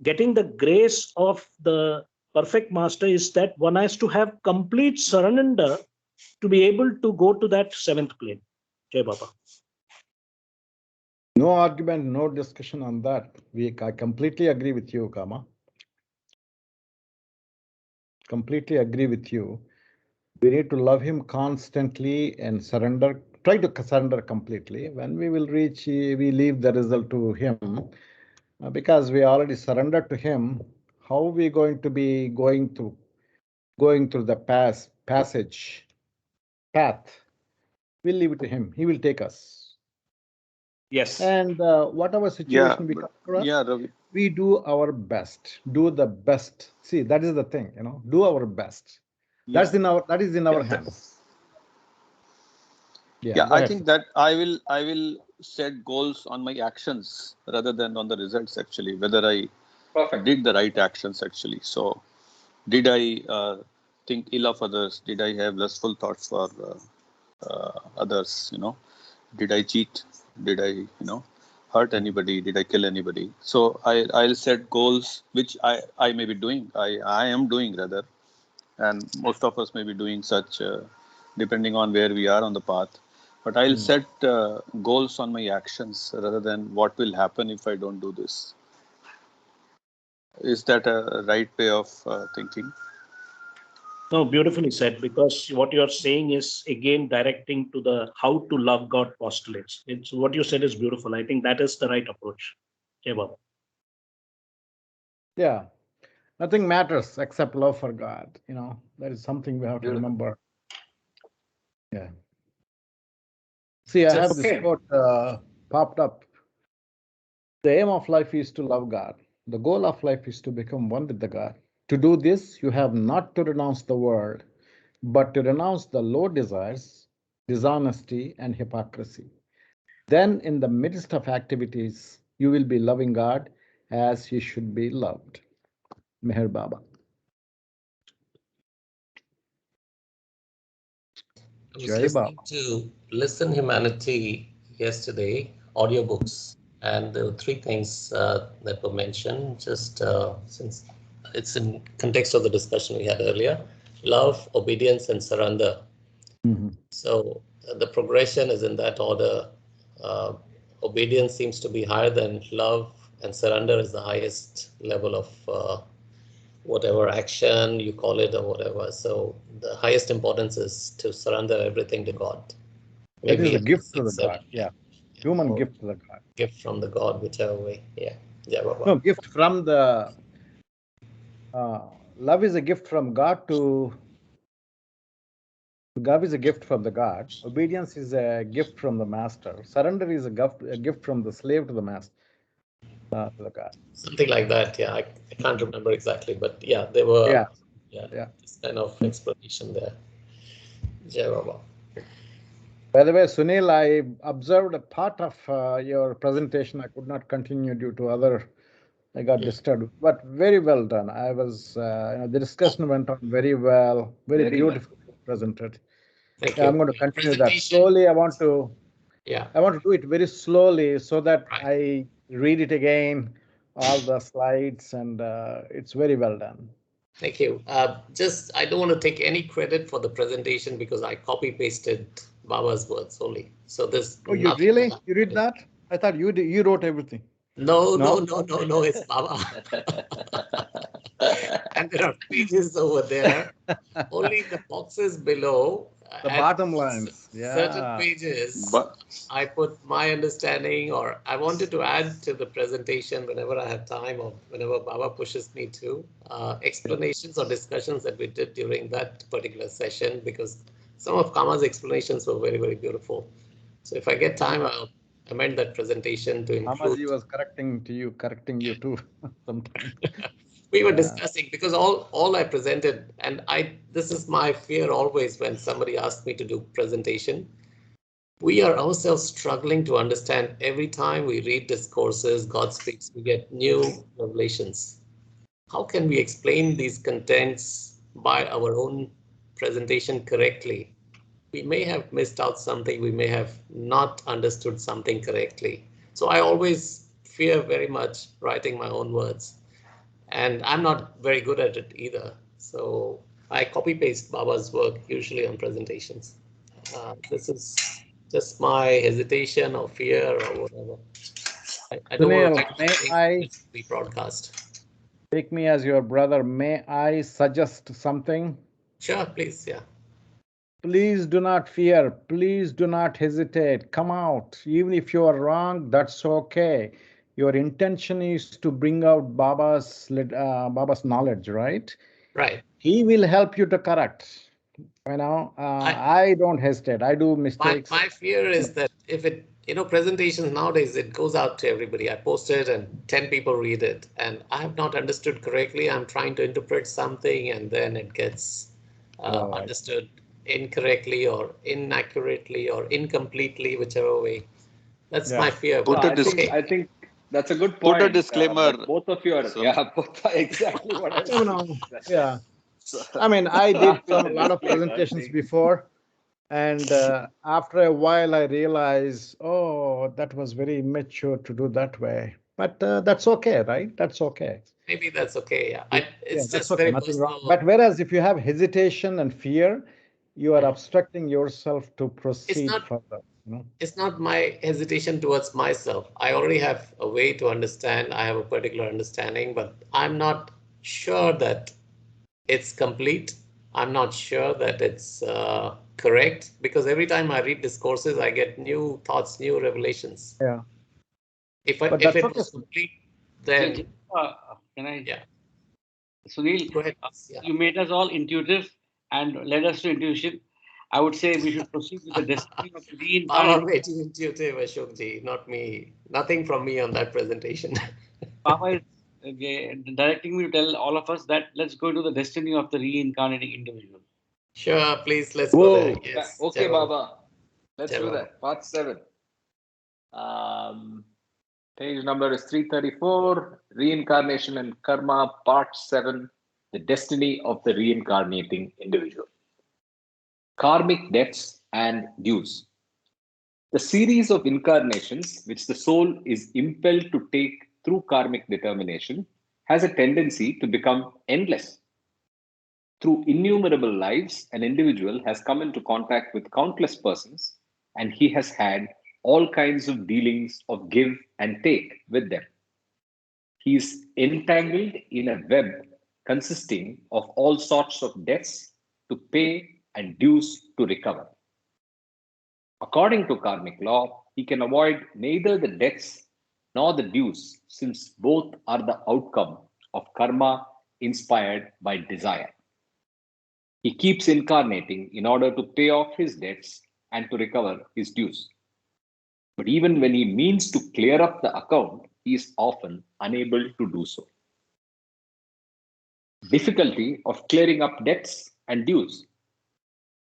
getting the grace of the perfect master is that one has to have complete surrender to be able to go to that seventh plane. Jai Baba. No argument, no discussion on that. I completely agree with you, Kama. Completely agree with you. We need to love him constantly and surrender. Try to surrender completely. When we will reach, we leave the result to him. Because we already surrendered to him, how are we going to be going through the path? We'll leave it to him. He will take us. Yes. And whatever situation we come across, Ravi. we do our best. Do the best. See, that is the thing, do our best. Yeah. That is in our hands. Yeah, I think that I will set goals on my actions rather than on the results, actually, whether I did the right actions, actually. So did I think ill of others? Did I have lustful thoughts for others? Did I cheat? Did I hurt anybody? Did I kill anybody? So I'll set goals which I may be doing. I am doing, rather, and most of us may be doing such, depending on where we are on the path. But I'll set goals on my actions rather than what will happen if I don't do this. Is that a right way of thinking? No, beautifully said, because what you're saying is again directing to the how to love God postulates. It's what you said is beautiful. I think that is the right approach. Jai Baba. Yeah. Nothing matters except love for God. That is something we have to remember. Yeah. See, I have this quote popped up. The aim of life is to love God. The goal of life is to become one with the God. To do this, you have not to renounce the world, but to renounce the low desires, dishonesty, and hypocrisy. Then, in the midst of activities, you will be loving God as He should be loved. Meher Baba. I was listening to Listen Humanity yesterday, audiobooks, and there were three things that were mentioned, just since it's in context of the discussion we had earlier: love, obedience, and surrender. Mm-hmm. So the progression is in that order. Obedience seems to be higher than love, and surrender is the highest level of whatever action you call it or whatever. So the highest importance is to surrender everything to God. Maybe it is a gift to the God. Yeah. Human gift to the God. Gift from the God, whichever way. Yeah. Yeah, Baba. No, gift from the love is a gift from God to God is a gift from the God. Obedience is a gift from the master. Surrender is a gift from the slave to the master. To the God. Something like that. Yeah, I can't remember exactly, but yeah, there were this kind of explanation there. Jai Baba. By the way, Sunil, I observed a part of your presentation. I could not continue due to other. I got disturbed, but very well done. I was, the discussion went on very well, very beautifully presented. Thank Yeah, you. I'm going to continue that Presentation. slowly. I want to do it very slowly so that I read it again, all the slides, and it's very well done. Thank you. I don't want to take any credit for the presentation because I copy pasted Baba's words only. So there's Oh, you really? You read that? I thought you wrote everything. No, it's Baba. And there are pages over there. Only the boxes below. The bottom lines. Yeah. Certain pages, I put my understanding, or I wanted to add to the presentation whenever I have time or whenever Baba pushes me to, explanations or discussions that we did during that particular session, because some of Kama's explanations were very, very beautiful. So if I get time, I'll amend that presentation to include. Kamaji was correcting you too sometimes. We were discussing, because all I presented, and this is my fear always when somebody asks me to do presentation. We are ourselves struggling to understand. Every time we read discourses, God speaks, we get new revelations. How can we explain these contents by our own presentation correctly? We may have missed out something, we may have not understood something correctly. So I always fear very much writing my own words. And I'm not very good at it either. So I copy paste Baba's work usually on presentations. This is just my hesitation or fear or whatever. I don't want to be broadcast. Take me as your brother. May I suggest something? Sure, please. Yeah. Please do not fear. Please do not hesitate. Come out. Even if you are wrong, that's okay. Your intention is to bring out Baba's knowledge, right? Right. He will help you to correct. I don't hesitate. I do mistakes. My fear is that if presentations nowadays, it goes out to everybody. I post it and 10 people read it, and I have not understood correctly. I'm trying to interpret something, and then it gets understood incorrectly or inaccurately or incompletely, whichever way. That's my fear. I think that's a good point. Put a disclaimer. Both of you are, both are exactly what I was saying. Yeah. I mean, I did a lot of presentations before, and after a while, I realized, oh, that was very immature to do that way. But that's okay, right? That's okay. Maybe that's okay. Yeah. It's just okay. very Nothing personal. wrong. But whereas if you have hesitation and fear, you are obstructing yourself to proceed further. It's not my hesitation towards myself. I already have a way to understand. I have a particular understanding, but I'm not sure that it's complete. I'm not sure that it's correct, because every time I read discourses, I get new thoughts, new revelations. Yeah. If it was complete, then can I? Yeah. Sunil, go ahead. You made us all intuitive and led us to intuition. I would say we should proceed with the destiny of the reincarnation. Baba made you intuitive, Ashokji, not me. Nothing from me on that presentation. Baba is directing me to tell all of us that let's go to the destiny of the reincarnating individual. Sure, please, let's go there. Yes. Okay, Baba. Let's do that. Part 7. Page number is 334. Reincarnation and Karma, Part 7. The destiny of the reincarnating individual. Karmic debts and dues. The series of incarnations which the soul is impelled to take through karmic determination has a tendency to become endless. Through innumerable lives, an individual has come into contact with countless persons, and he has had all kinds of dealings of give and take with them. He is entangled in a web consisting of all sorts of debts to pay and dues to recover. According to karmic law, he can avoid neither the debts nor the dues, since both are the outcome of karma inspired by desire. He keeps incarnating in order to pay off his debts and to recover his dues. But even when he means to clear up the account, he is often unable to do so. Difficulty of clearing up debts and dues.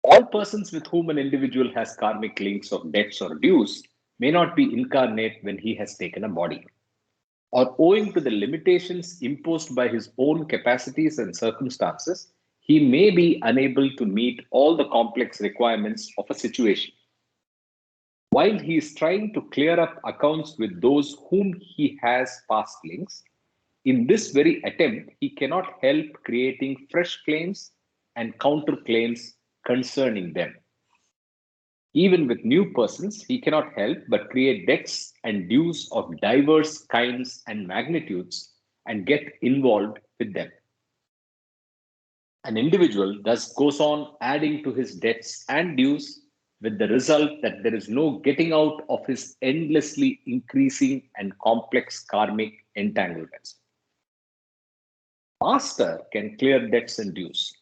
All persons with whom an individual has karmic links of debts or dues may not be incarnate when he has taken a body, or owing to the limitations imposed by his own capacities and circumstances, he may be unable to meet all the complex requirements of a situation. While he is trying to clear up accounts with those whom he has past links, in this very attempt, he cannot help creating fresh claims and counterclaims concerning them. Even with new persons, he cannot help but create debts and dues of diverse kinds and magnitudes and get involved with them. An individual thus goes on adding to his debts and dues, with the result that there is no getting out of his endlessly increasing and complex karmic entanglements. Master can clear debts and dues.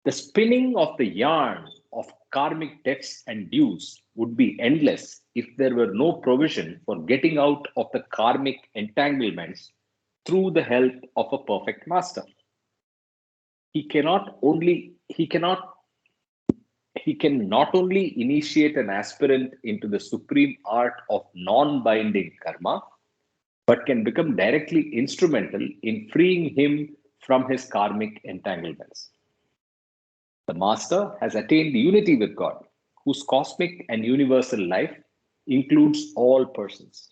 The spinning of the yarn of karmic debts and dues would be endless if there were no provision for getting out of the karmic entanglements through the help of a perfect master. He can not only initiate an aspirant into the supreme art of non-binding karma, but can become directly instrumental in freeing him from his karmic entanglements. The master has attained unity with God, whose cosmic and universal life includes all persons.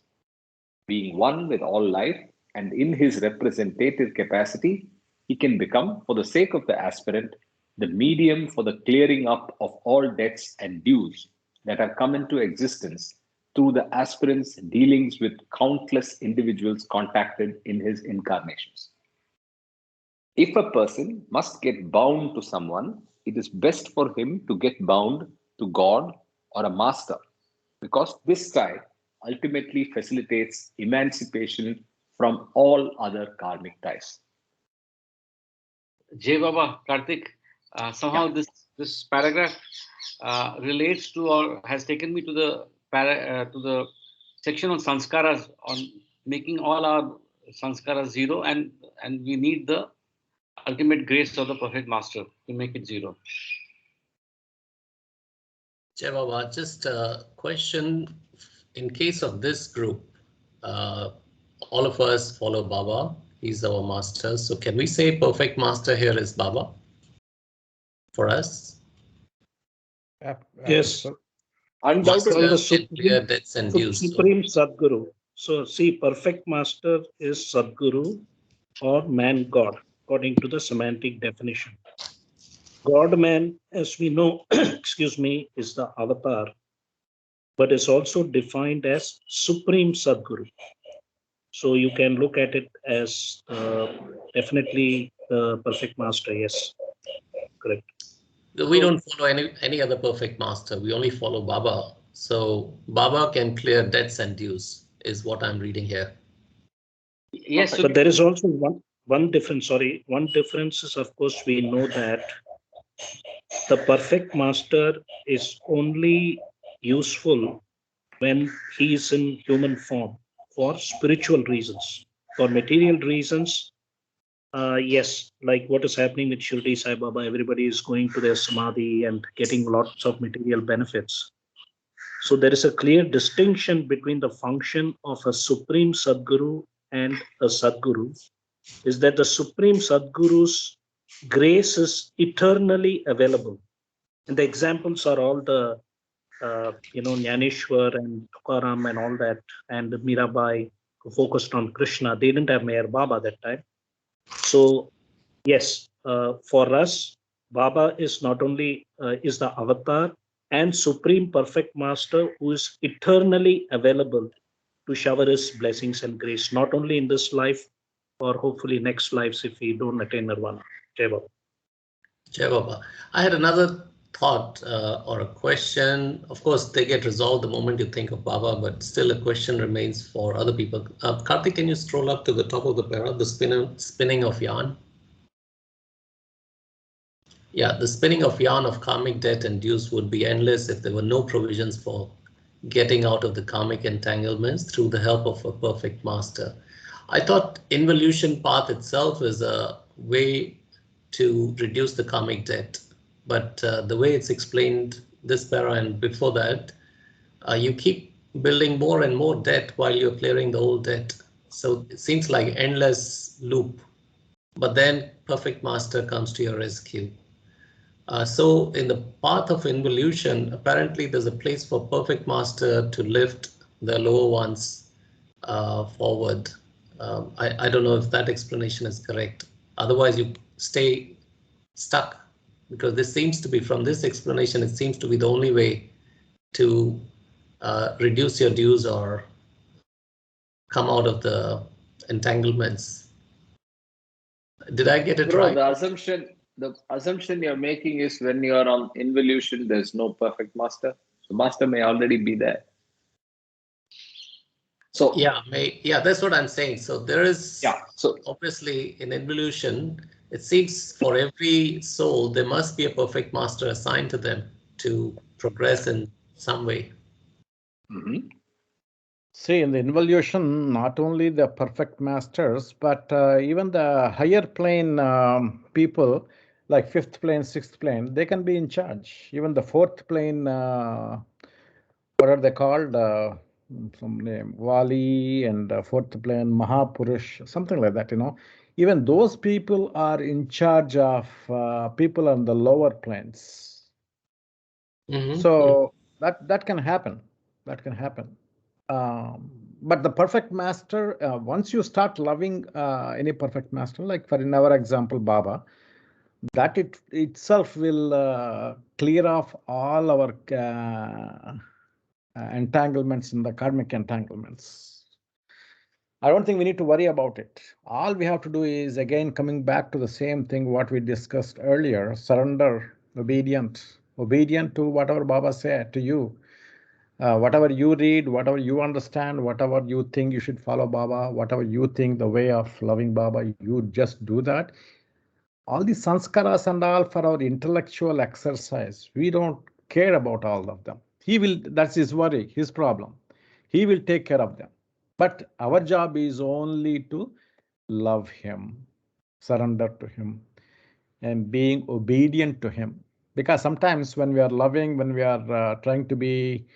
Being one with all life and in his representative capacity, he can become, for the sake of the aspirant, the medium for the clearing up of all debts and dues that have come into existence through the aspirant's dealings with countless individuals contacted in his incarnations. If a person must get bound to someone, it is best for him to get bound to God or a master, because this tie ultimately facilitates emancipation from all other karmic ties. Jai Baba, Karthik, somehow this paragraph relates to or has taken me to the section on sanskaras, on making all our sanskaras zero, and we need the ultimate grace of the perfect master to make it zero. Jai Baba, just a question. In case of this group, all of us follow Baba. He's our master. So can we say perfect master here is Baba for us? Yes. Undoubtedly. The supreme, debts and dues. supreme Sadguru. So see, perfect master is Sadguru or man God, according to the semantic definition. God man, as we know, excuse me, is the avatar, but is also defined as supreme Sadguru. So you can look at it as definitely the perfect master. Yes, correct. We don't follow any other perfect master. We only follow Baba. So Baba can clear debts and dues is what I'm reading here. Yes, but there is also one difference. Sorry, one difference is, of course, we know that the perfect master is only useful when he is in human form for spiritual reasons. For material reasons, yes, like what is happening with Shirdi Sai Baba, everybody is going to their samadhi and getting lots of material benefits. So there is a clear distinction between the function of a supreme Sadguru and a Sadguru, is that the supreme Sadguru's grace is eternally available. And the examples are all the, Jnaneshwar and Tukaram and all that, and Mirabai, who focused on Krishna. They didn't have Meher Baba that time. So, yes, for us, Baba is not only is the avatar and supreme perfect master who is eternally available to shower his blessings and grace, not only in this life, or hopefully next lives if we don't attain Nirvana. Jai Baba. Jai Baba. I had another thought or a question. Of course, they get resolved the moment you think of Baba, but still a question remains for other people. Karthik, can you scroll up to the top of the para, the spinning of yarn? Yeah, the spinning of yarn of karmic debt and dues would be endless if there were no provisions for getting out of the karmic entanglements through the help of a perfect master. I thought involution path itself is a way to reduce the karmic debt. but the way it's explained this para and before that, you keep building more and more debt while you're clearing the old debt. So it seems like endless loop, but then perfect master comes to your rescue. So in the path of involution, apparently there's a place for perfect master to lift the lower ones forward. I don't know if that explanation is correct. Otherwise you stay stuck, because this seems to be, from this explanation, it seems to be the only way to reduce your dues or come out of the entanglements. Did I get it right? The assumption you're making is when you're on involution, there's no perfect master. The master may already be there. So yeah, that's what I'm saying. So there is, so obviously in involution, it seems for every soul there must be a perfect master assigned to them to progress in some way. See, in the involution, not only the perfect masters, but even the higher plane people, like fifth plane, sixth plane, they can be in charge. Even the fourth plane, what are they called? Some name, Wali, and fourth plane, Mahapurush, something like that, Even those people are in charge of people on the lower planes. So that can happen. That can happen. But the perfect master, once you start loving any perfect master, like for in our example, Baba, that itself will clear off all our entanglements in the karmic entanglements. I don't think we need to worry about it. All we have to do is, again, coming back to the same thing what we discussed earlier, surrender, obedient to whatever Baba said to you. Whatever you read, whatever you understand, whatever you think you should follow Baba, whatever you think the way of loving Baba, you just do that. All these sanskaras and all for our intellectual exercise, we don't care about all of them. He will, that's his worry, his problem. He will take care of them. But our job is only to love him, surrender to him, and being obedient to him. Because sometimes when we are loving, when we are trying to be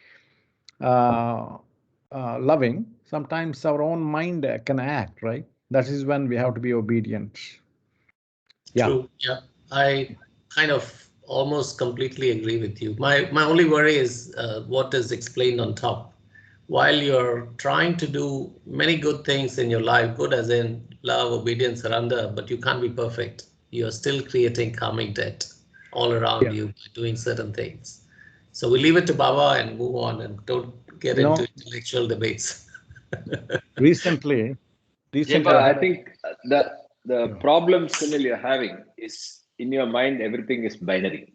loving, sometimes our own mind can act, right? That is when we have to be obedient. True. Yeah, I kind of almost completely agree with you. My only worry is what is explained on top. While you're trying to do many good things in your life, good as in love, obedience, surrender, but you can't be perfect. You're still creating karmic debt all around you by doing certain things. So we leave it to Baba and move on and don't get into intellectual debates. Recently, I think the problem still you're having is in your mind everything is binary.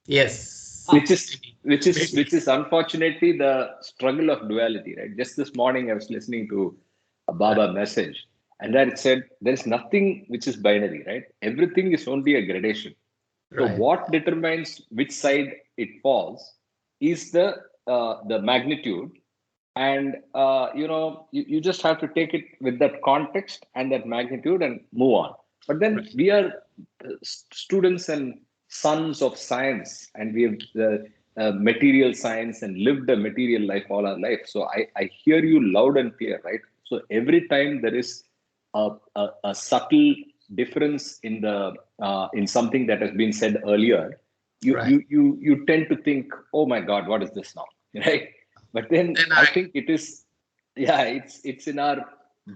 Yes. Which is unfortunately the struggle of duality, right? Just this morning I was listening to a Baba message, and that it said there is nothing which is binary, right? Everything is only a gradation. So what determines which side it falls is the magnitude, and you just have to take it with that context and that magnitude and move on. But then we are students and sons of science, and we have material science and lived a material life all our life. So I hear you loud and clear, right? So every time there is a subtle difference in the in something that has been said earlier, you tend to think, oh my God, what is this now, right? But then I think it is, it's in our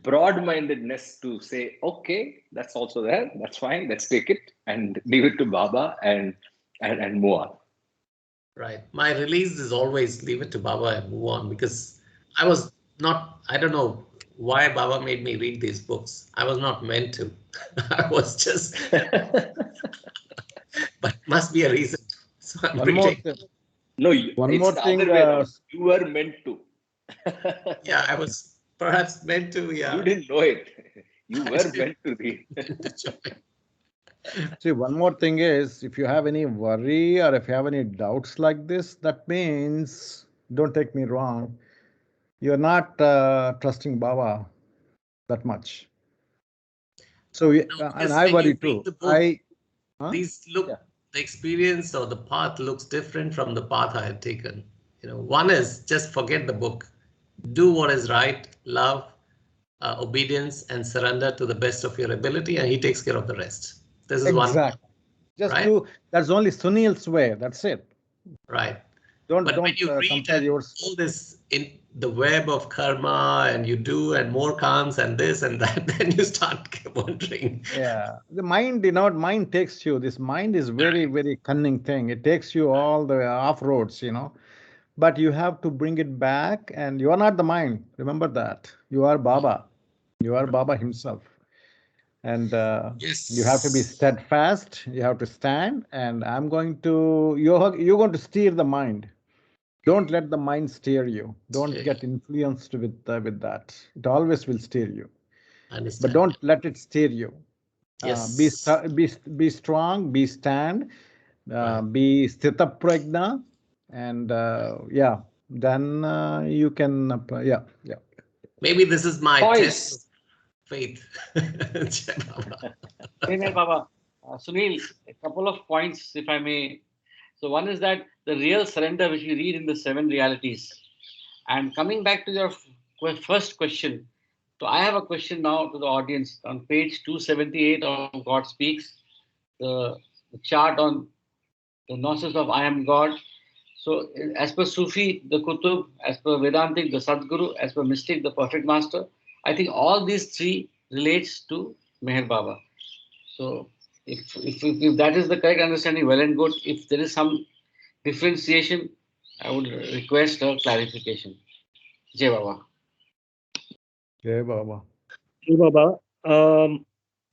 broad-mindedness to say, okay, that's also there, that's fine, let's take it and leave it to Baba and move on. Right. My release is always leave it to Baba and move on, because I don't know why Baba made me read these books. I was not meant to. I was just, but must be a reason. So I'm one more thing. No, one more thing. You were meant to. Yeah, I was perhaps meant to. Yeah. You didn't know it. You were meant to read. See, one more thing is, if you have any worry or if you have any doubts like this, that means, don't take me wrong, you're not trusting Baba that much. So, and I worry too. These look the experience or the path looks different from the path I had taken. One is just forget the book, do what is right, love, obedience, and surrender to the best of your ability, and he takes care of the rest. This is one. Exactly. Just right? do. That's only Sunil's way. That's it. Right. Don't when you read compare yours. all this in the web of karma, and you do, and more comes, and this and that, then you start wondering. Yeah, the mind, mind takes you. This mind is very, very cunning thing. It takes you all the off roads, but you have to bring it back, and you are not the mind. Remember that. You are Baba. You are Baba himself. And Yes. you have to be steadfast. You have to stand, and I'm going to, you're going to steer the mind. Don't let the mind steer you. Don't get influenced with that. It always will steer you. Understand. But don't let it steer you. Yes. Be strong, be stand, be sthita prajna, and then you can, yeah. Maybe this is my Boys. test of faith. Jai Baba. Amen, Baba. Sunil, a couple of points, if I may. So one is that the real surrender, which we read in the 7 realities. And coming back to your first question, so I have a question now to the audience on page 278 of God Speaks, the chart on the gnosis of I am God. So as per Sufi, the Kutub, as per Vedantic, the Sadguru, as per Mystic, the Perfect Master, I think all these 3 relates to Meher Baba. So if that is the correct understanding, well and good. If there is some differentiation, I would request a clarification. Jai Baba. Jai Baba. Hey, Baba.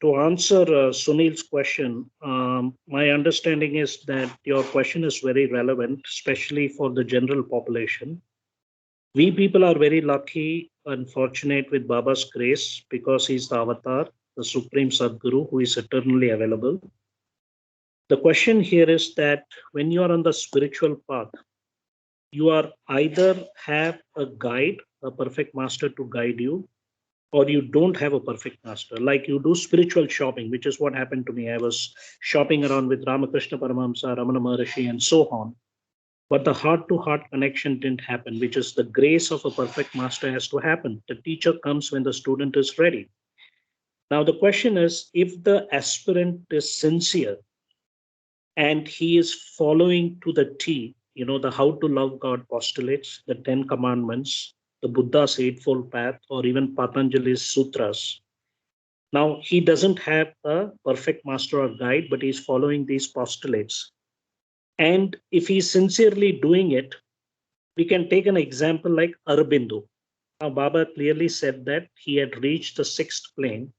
To answer Sunil's question, my understanding is that your question is very relevant, especially for the general population. We people are very lucky and fortunate with Baba's grace because he's the avatar, the Supreme Sadguru, who is eternally available. The question here is that when you are on the spiritual path, you are either have a guide, a perfect master to guide you, or you don't have a perfect master. Like you do spiritual shopping, which is what happened to me. I was shopping around with Ramakrishna Paramahamsa, Ramana Maharshi, and so on. But the heart-to-heart connection didn't happen, which is the grace of a perfect master has to happen. The teacher comes when the student is ready. Now, the question is, if the aspirant is sincere and he is following to the T, the how to love God postulates, the 10 commandments, the Buddha's Eightfold Path, or even Patanjali's sutras. Now, he doesn't have a perfect master or guide, but he's following these postulates. And if he's sincerely doing it, we can take an example like Aurobindo. Now, Baba clearly said that he had reached the 6th plane,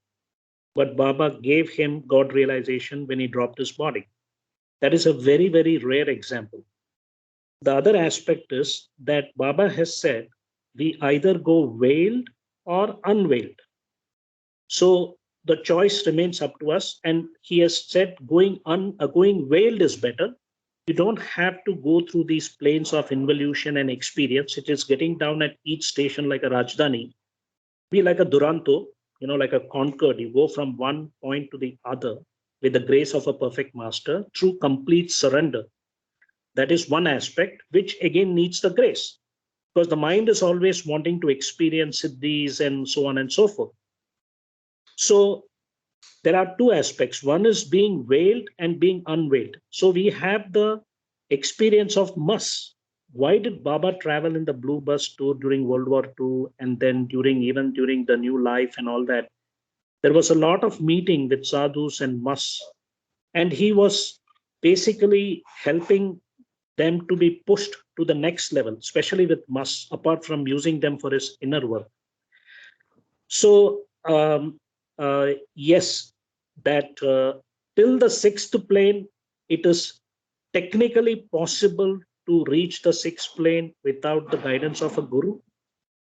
but Baba gave him God realization when he dropped his body. That is a very, very rare example. The other aspect is that Baba has said we either go veiled or unveiled. So the choice remains up to us. And he has said going veiled is better. You don't have to go through these planes of involution and experience. It is getting down at each station like a Rajdhani. Be like a Duranto, like a Concorde. You go from one point to the other with the grace of a perfect master through complete surrender. That is one aspect, which again needs the grace, because the mind is always wanting to experience these and so on and so forth. So there are 2 aspects. One is being veiled and being unveiled. So we have the experience of mass. Why did Baba travel in the Blue Bus tour during World War II and then even during the New Life and all that? There was a lot of meeting with sadhus and mass, and he was basically helping them to be pushed to the next level, especially with mass, apart from using them for his inner work. So yes, that till the 6th plane, it is technically possible to reach the 6th plane without the guidance of a guru,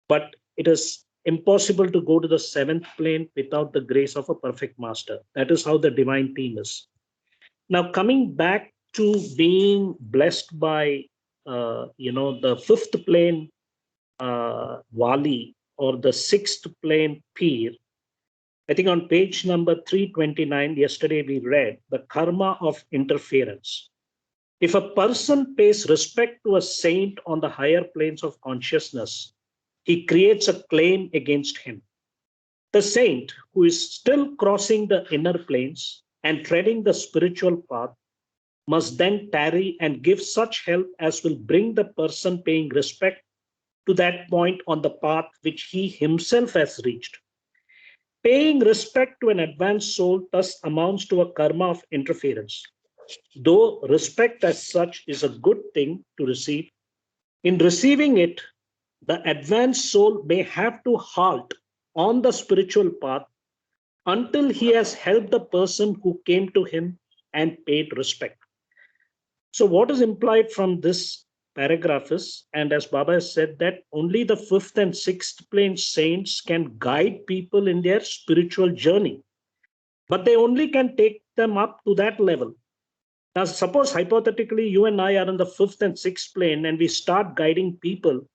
but it is impossible to go to the 7th plane without the grace of a perfect master. That is how the divine team is. Now, coming back to being blessed by, the 5th plane Wali or the 6th plane Peer, I think on page number 329, yesterday we read the karma of interference. If a person pays respect to a saint on the higher planes of consciousness, he creates a claim against him. The saint, who is still crossing the inner planes and treading the spiritual path, must then tarry and give such help as will bring the person paying respect to that point on the path which he himself has reached. Paying respect to an advanced soul thus amounts to a karma of interference. Though respect as such is a good thing to receive, in receiving it, the advanced soul may have to halt on the spiritual path until he has helped the person who came to him and paid respect. So what is implied from this paragraph is, and as Baba has said, that only the fifth and sixth plane saints can guide people in their spiritual journey, but they only can take them up to that level. Now, suppose hypothetically you and I are in the fifth and sixth plane and we start guiding people,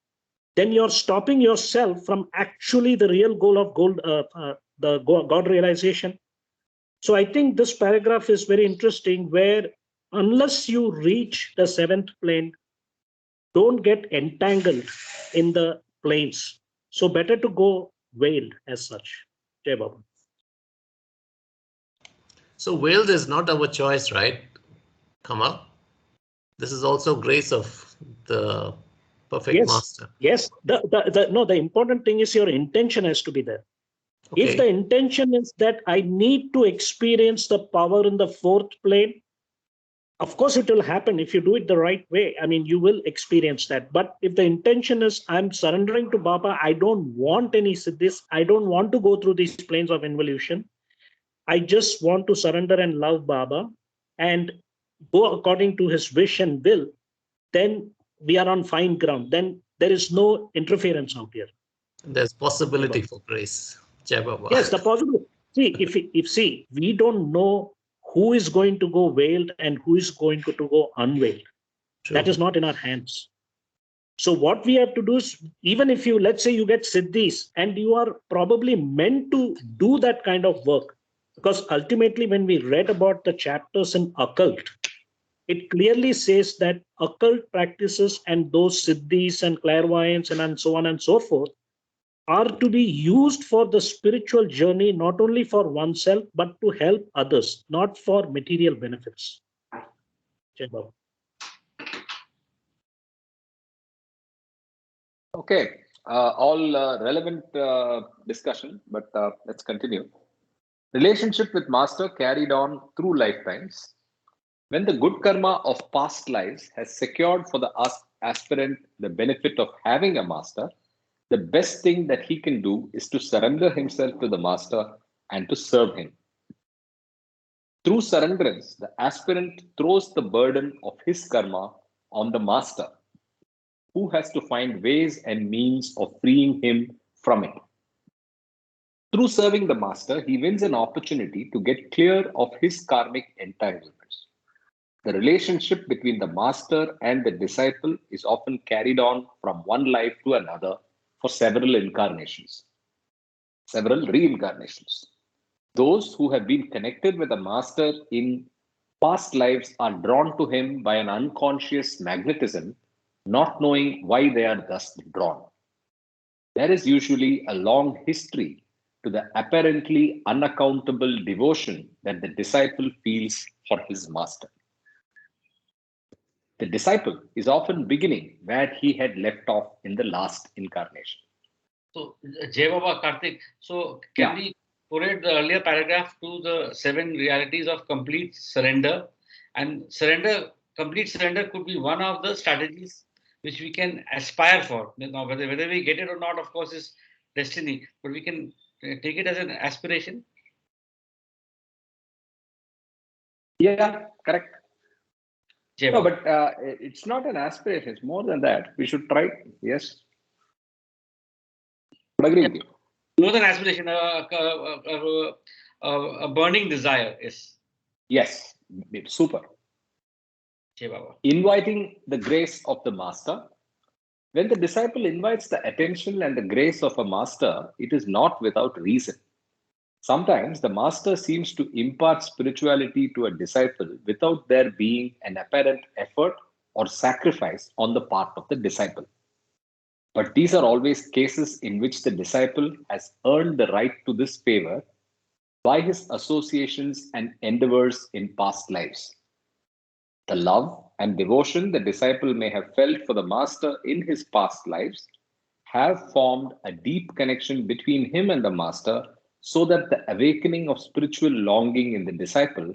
then you're stopping yourself from actually the real goal of God realization. So I think this paragraph is very interesting, where unless you reach the seventh plane, don't get entangled in the planes. So better to go veiled as such. Jai Baba. So veiled is not our choice, right, Kamal? This is also grace of the perfect master. Yes. The important thing is your intention has to be there. Okay. If the intention is that I need to experience the power in the fourth plane, of course it will happen if you do it the right way. I mean, you will experience that. But if the intention is I'm surrendering to Baba, I don't want any siddhis, I don't want to go through these planes of involution. I just want to surrender and love Baba and go according to his wish and will, then we are on fine ground. Then there is no interference out here. There's possibility for grace. Jai Baba. Yes, the possibility. See, we don't know who is going to go veiled and who is going to go unveiled. True. That is not in our hands. So what we have to do is, even if you, let's say you get siddhis and you are probably meant to do that kind of work, because ultimately when we read about the chapters in occult, it clearly says that occult practices and those siddhis and clairvoyance and so on and so forth are to be used for the spiritual journey, not only for oneself, but to help others, not for material benefits. Jai Baba. Okay, all relevant discussion, but let's continue. Relationship with Master carried on through lifetimes. When the good karma of past lives has secured for the aspirant the benefit of having a Master, the best thing that he can do is to surrender himself to the Master and to serve him. Through surrenderance, the aspirant throws the burden of his karma on the Master, who has to find ways and means of freeing him from it. Through serving the Master, he wins an opportunity to get clear of his karmic entanglements. The relationship between the Master and the disciple is often carried on from one life to another for several incarnations, several reincarnations. Those who have been connected with the Master in past lives are drawn to him by an unconscious magnetism, not knowing why they are thus drawn. There is usually a long history to the apparently unaccountable devotion that the disciple feels for his Master. The disciple is often beginning where he had left off in the last incarnation. So, Jai Baba, Karthik, so can we correlate the earlier paragraph to the 7 realities of complete surrender? And surrender, complete surrender could be one of the strategies which we can aspire for. Now, whether we get it or not, of course, is destiny, but we can take it as an aspiration. Yeah, correct. No, but it's not an aspiration. It's more than that. We should try. Yes. I agree with you. More than aspiration, a burning desire is. Yes, super. Inviting the grace of the Master. When the disciple invites the attention and the grace of a Master, it is not without reason. Sometimes the master seems to impart spirituality to a disciple without there being an apparent effort or sacrifice on the part of the disciple. But these are always cases in which the disciple has earned the right to this favor by his associations and endeavors in past lives. The love and devotion the disciple may have felt for the master in his past lives have formed a deep connection between him and the master, so that the awakening of spiritual longing in the disciple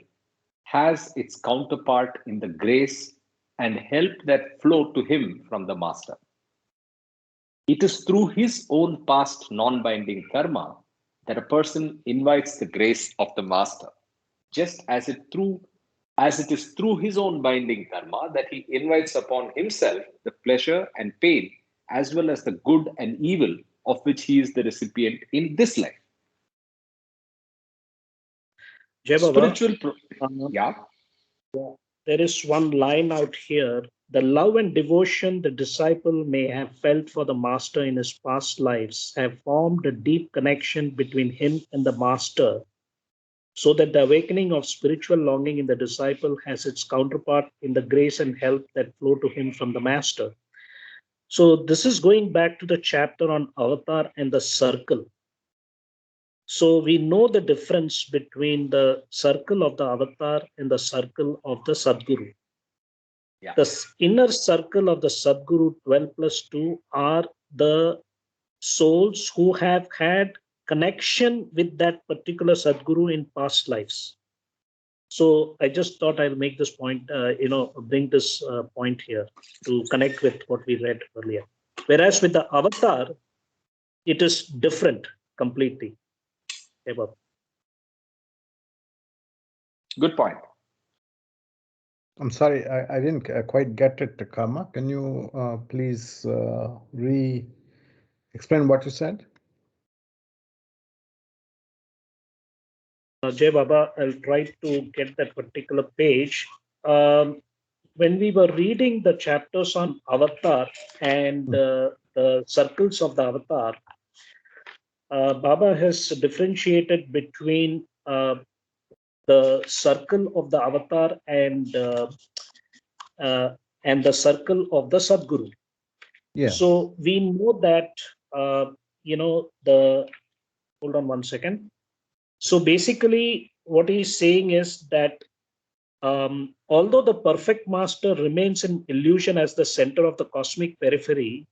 has its counterpart in the grace and help that flow to him from the master. It is through his own past non-binding karma that a person invites the grace of the master, just as it is through his own binding karma that he invites upon himself the pleasure and pain, as well as the good and evil of which he is the recipient in this life. Jai Baba, Yeah. there is one line out here. The love and devotion the disciple may have felt for the master in his past lives have formed a deep connection between him and the master, so that the awakening of spiritual longing in the disciple has its counterpart in the grace and help that flow to him from the master. So this is going back to the chapter on avatar and the circle. So we know the difference between the circle of the avatar and the circle of the Sadguru. Yeah. The inner circle of the Sadguru 12 plus 2 are the souls who have had connection with that particular Sadguru in past lives. So I just thought I'll make this point, bring this point here to connect with what we read earlier. Whereas with the avatar, it is different completely. Good point. I'm sorry, I didn't quite get it, Karma. Can you please explain what you said? Jai Baba, I'll try to get that particular page. When we were reading the chapters on avatar and the circles of the avatar, Baba has differentiated between the circle of the avatar and the circle of the Sadguru. Yeah. So we know that hold on one second. So basically, what he's saying is that although the perfect master remains in illusion as the center of the cosmic periphery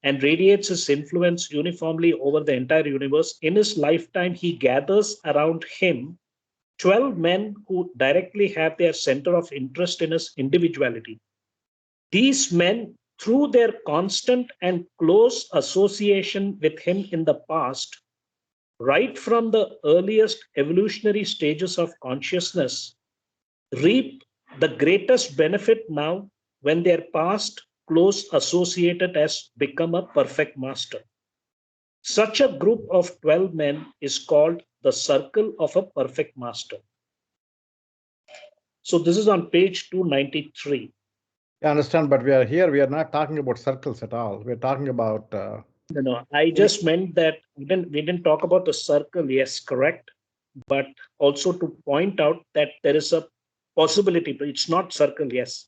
and radiates his influence uniformly over the entire universe, in his lifetime, he gathers around him 12 men who directly have their center of interest in his individuality. These men, through their constant and close association with him in the past, right from the earliest evolutionary stages of consciousness, reap the greatest benefit now when their past close associated has become a perfect master. Such a group of 12 men is called the circle of a perfect master. So this is on page 293. I understand, but we are not talking about circles at all. We're talking about No, I just meant that we didn't talk about the circle, yes, correct. But also to point out that there is a possibility, but it's not circle, yes.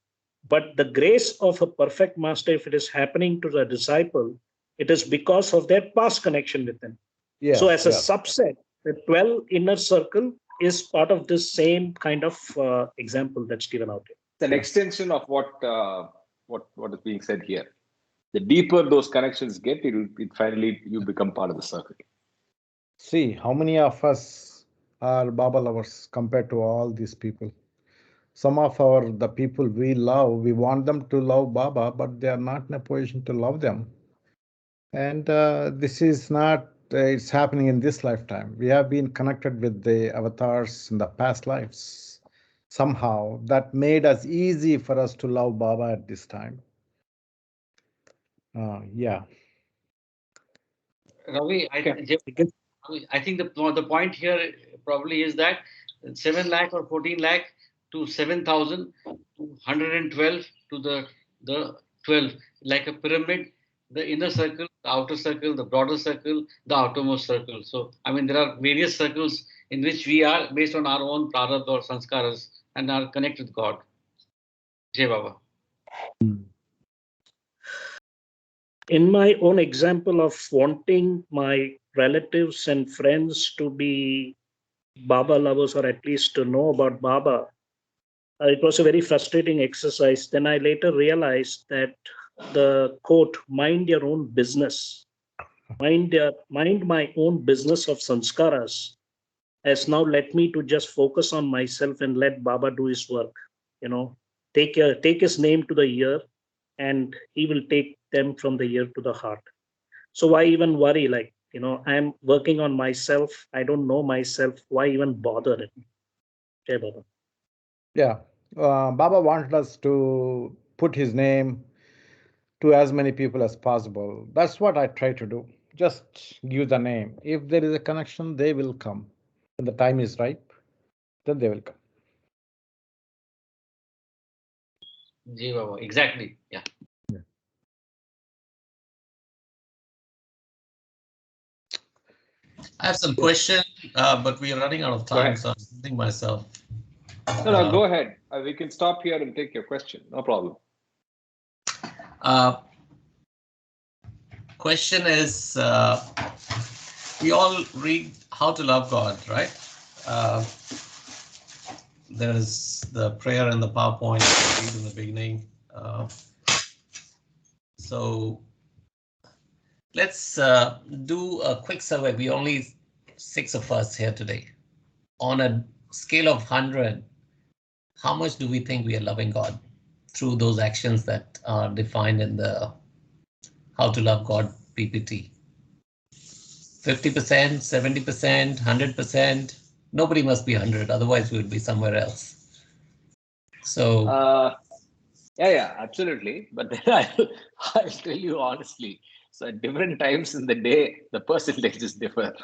But the grace of a perfect master, if it is happening to the disciple, it is because of their past connection with him. yes, So as a yes. subset, the 12 inner circle is part of this same kind of example that's given out here. It's an extension of what is being said here. The deeper those connections get, it finally you become part of the circle. See, how many of us are Baba lovers compared to all these people? Some of the people we love, we want them to love Baba, but they are not in a position to love them. And this is not, it's happening in this lifetime. We have been connected with the avatars in the past lives. Somehow that made us easy for us to love Baba at this time. Yeah. Ravi, I think the point here probably is that 7 lakh or 14 lakh to 7,000 to 112 to the 12, like a pyramid. the inner circle, the outer circle, the broader circle, the outermost circle. So, I mean, there are various circles in which we are based on our own prarabdha or sanskaras and are connected with God. Jai Baba. In my own example of wanting my relatives and friends to be Baba lovers, or at least to know about Baba, it was a very frustrating exercise. Then I later realized that the quote, mind your own business, mind my own business of sanskaras, has now led me to just focus on myself and let Baba do his work. You know, take his name to the ear, and he will take them from the ear to the heart. So why even worry? Like, I'm working on myself. I don't know myself. Why even bother? Jai Baba. Yeah. Baba wanted us to put his name to as many people as possible. That's what I try to do. Just give the name. If there is a connection, they will come. When the time is right, then they will come. Jai Baba. Exactly. Yeah. I have some question, but we are running out of time, so I'm muting myself. No, go ahead. We can stop here and take your question. No problem. Question is, we all read How to Love God, right? There is the prayer and the PowerPoint in the beginning. So let's do a quick survey. We only 6 of us here today. On a scale of 100, how much do we think we are loving God through those actions that are defined in the How to Love God PPT? 50%, 70%, 100%. Nobody must be 100, otherwise we would be somewhere else. So yeah, absolutely. But then I'll tell you honestly. So at different times in the day, the percentages differ.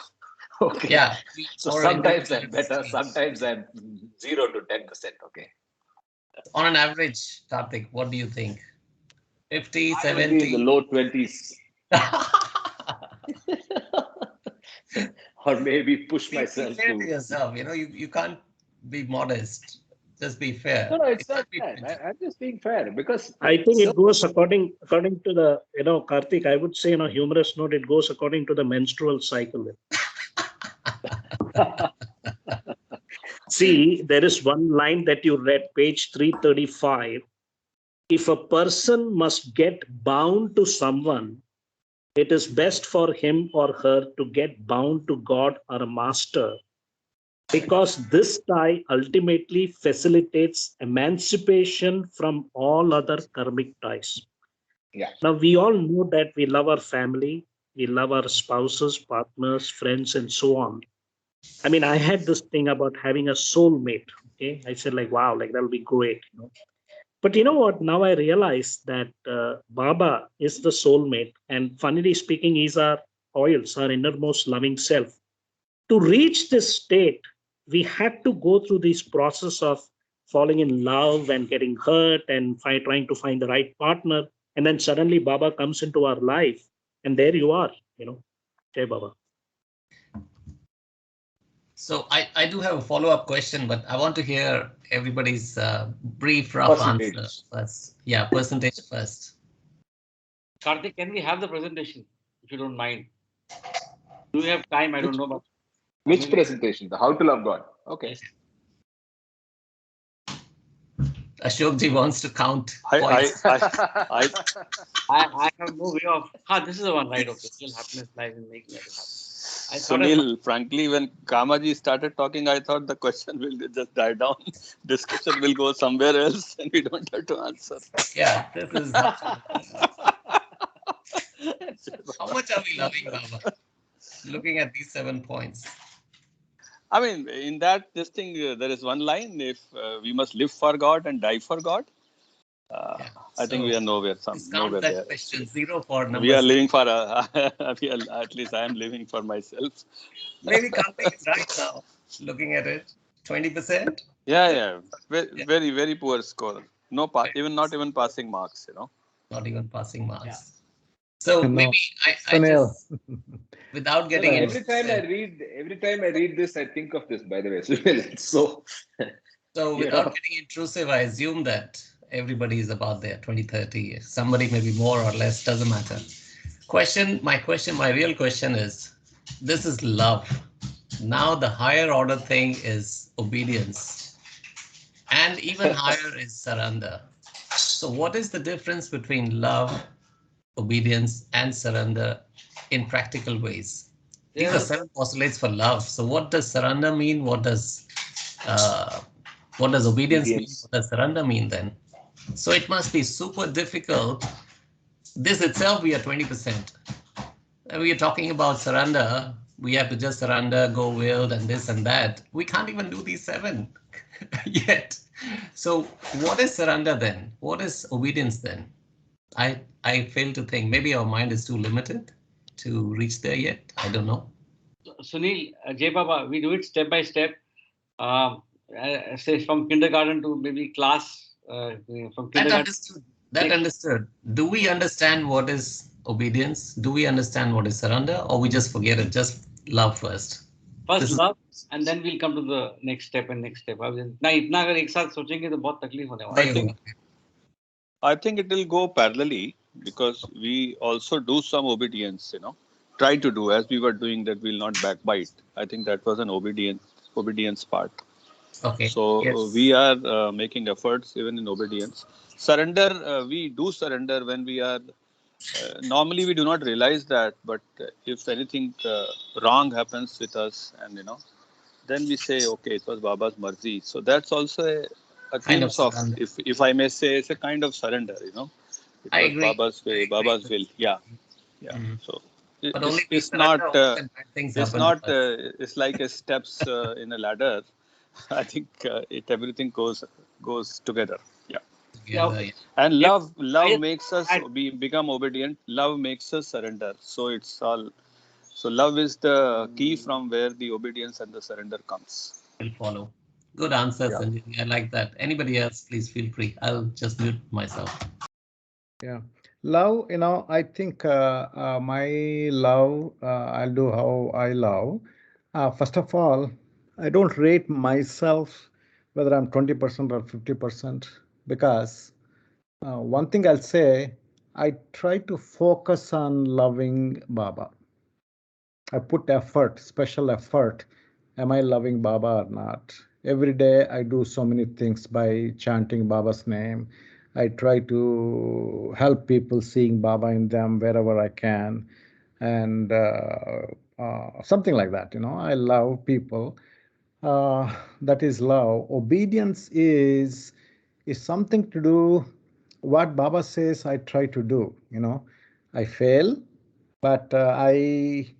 Okay. Yeah. So sometimes I'm better, sometimes I'm 0 to 10%. Okay. On an average, Karthik, what do you think? 50, I 70? would be in the low 20s. Or maybe push myself fair to yourself. You can't be modest. Just be fair. No, it's not fair. I'm just being fair because I think it goes according to the, Karthik, I would say, humorous note, it goes according to the menstrual cycle. See, there is one line that you read, page 335. If a person must get bound to someone, it is best for him or her to get bound to God or a master, because this tie ultimately facilitates emancipation from all other karmic ties. Yeah. Now, we all know that we love our family, we love our spouses, partners, friends, and so on. I mean, I had this thing about having a soulmate. Okay. I said, like, wow, like that'll be great. But you know what? Now I realize that Baba is the soulmate. And funnily speaking, he's our oils, our innermost loving self. To reach this state, we had to go through this process of falling in love and getting hurt and trying to find the right partner. And then suddenly Baba comes into our life. And there you are, Jai Baba. So I do have a follow-up question, but I want to hear everybody's brief, rough answer first. Yeah, percentage first. Karthik, can we have the presentation, if you don't mind? Do we have time? I don't know. But which presentation? The How to Love God. Okay. Yes. Ashokji wants to count points. I have no way of. This is the one, right? Okay. Still happiness lies in making others happy. Sunil, frankly, when Kamaji started talking, I thought the question will just die down. Discussion will go somewhere else and we don't have to answer. Yeah, this is how much are we loving Baba? Looking at these 7 points. I mean, in that, this thing, there is one line, if we must live for God and die for God. I think we are nowhere there. Question 0 for number. We are living for, at least I am living for myself. Maybe Karthik is right now, looking at it. 20%? Yeah. Very, very poor score. No, not even passing marks, Not even passing marks. So No, maybe I Sunil. just, without No, getting every time I read this, I think of this, by the way. So, so you without know, getting intrusive, I assume that everybody is about there, 20, 30. Somebody maybe more or less, doesn't matter. My real question is, this is love. Now the higher order thing is obedience, and even higher is surrender. So what is the difference between love, obedience, and surrender in practical ways? These are 7 postulates for love. So what does surrender mean? Uh, what does obedience mean? obedience. What does surrender mean then? So it must be super difficult. This itself, we are 20%. We are talking about surrender. We have to just surrender, go wild, and this and that. We can't even do these 7 yet. So what is surrender then? What is obedience then? I fail to think. Maybe our mind is too limited to reach there yet. I don't know. Sunil, Jay Baba, we do it step by step. Say from kindergarten to maybe class. From That kindergarten. understood. That Next. understood. Do we understand what is obedience? Do we understand what is surrender? Or we just forget it? Just love first. First love, and then we'll come to the next step and next step. ना इतना अगर एक साथ सोचेंगे तो बहुत तकलीफ होने वाला है. I think it will go parallelly because we also do some obedience, try to do as we were doing that. We'll not backbite. I think that was an obedience part. Okay. So yes. we are making efforts even in obedience. Surrender, we do surrender when we are, normally we do not realize that, but if anything wrong happens with us and, then we say, okay, it was Baba's marzi. So that's also a Kind of glimpse of, surrender. if I may say, it's a kind of surrender, It I was agree. Baba's way, Baba's will. Yeah. Yeah. Mhm. So But only we it's surrender not, when bad things it's happen not, to us. it's like a steps in a ladder. I think everything goes together. Yeah. Together, yeah. And Yep. love makes us I- become obedient. Love makes us surrender. So it's all. So love is the key from where the obedience and the surrender comes. Will follow. Good answer, Yeah. Sanjay. I like that. Anybody else, please feel free. I'll just mute myself. Yeah. Love, I think my love, I'll do how I love. First of all, I don't rate myself whether I'm 20% or 50% because one thing I'll say, I try to focus on loving Baba. I put effort, special effort. Am I loving Baba or not? Every day I do so many things by chanting Baba's name. I try to help people seeing Baba in them wherever I can. And something like that, I love people. That is love. Obedience is something to do what Baba says I try to do, I fail, but I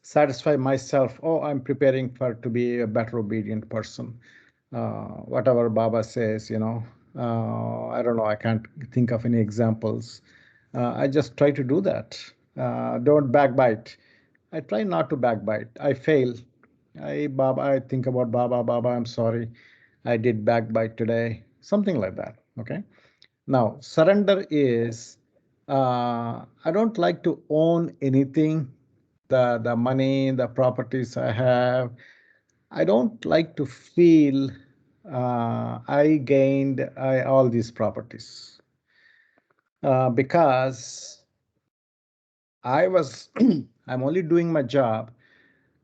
satisfy myself. Oh, I'm preparing for to be a better obedient person. Whatever Baba says, I don't know. I can't think of any examples. I just try to do that. Don't backbite. I try not to backbite. I fail. I think about Baba. Baba, I'm sorry. I did backbite today. Something like that. Okay. Now, surrender is I don't like to own anything, the money, the properties I have. I don't like to feel I gained all these properties because I'm only doing my job.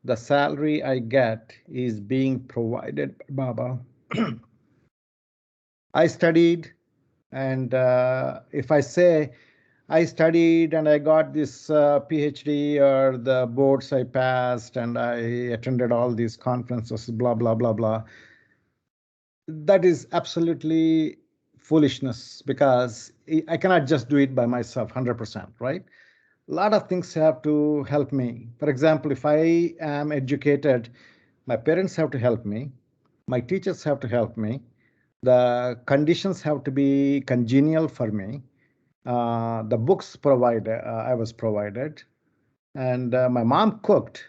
The salary I get is being provided by Baba. I studied, and if I say I studied and I got this PhD or the boards I passed and I attended all these conferences, blah, blah, blah, blah. That is absolutely foolishness because I cannot just do it by myself 100%, right? A lot of things have to help me. For example, if I am educated, my parents have to help me. My teachers have to help me. The conditions have to be congenial for me. The books provided, I was provided, and my mom cooked.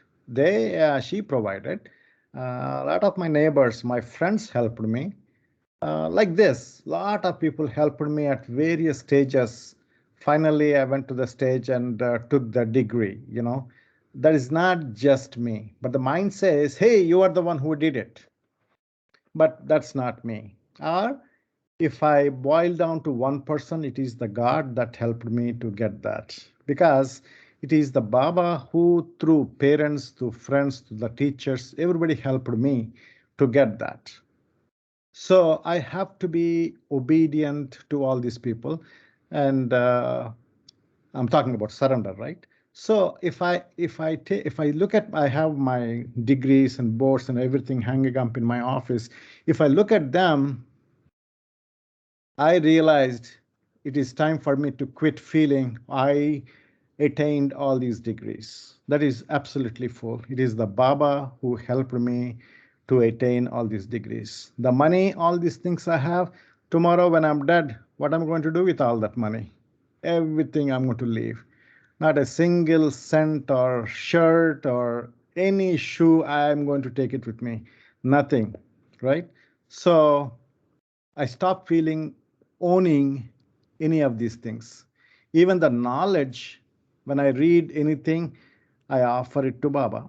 She provided. A lot of my neighbors, my friends helped me. Like this, a lot of people helped me at various stages finally I went to the stage and took the degree. That is not just me, but the mind says, hey, you are the one who did it, but that's not me. Or if I boil down to one person, it is the God that helped me to get that, because it is the Baba who, through parents, through friends, through the teachers, everybody helped me to get that. So I have to be obedient to all these people, and I'm talking about surrender, right? So if I look at, I have my degrees and boards and everything hanging up in my office. If I look at them, I realized it is time for me to quit feeling I attained all these degrees. That is absolutely full. It is the Baba who helped me to attain all these degrees. The money, all these things I have, tomorrow when I'm dead, what I'm going to do with all that money? Everything I'm going to leave. Not a single cent or shirt or any shoe I'm going to take it with me. Nothing, right? So I stopped feeling owning any of these things. Even the knowledge, when I read anything, I offer it to Baba.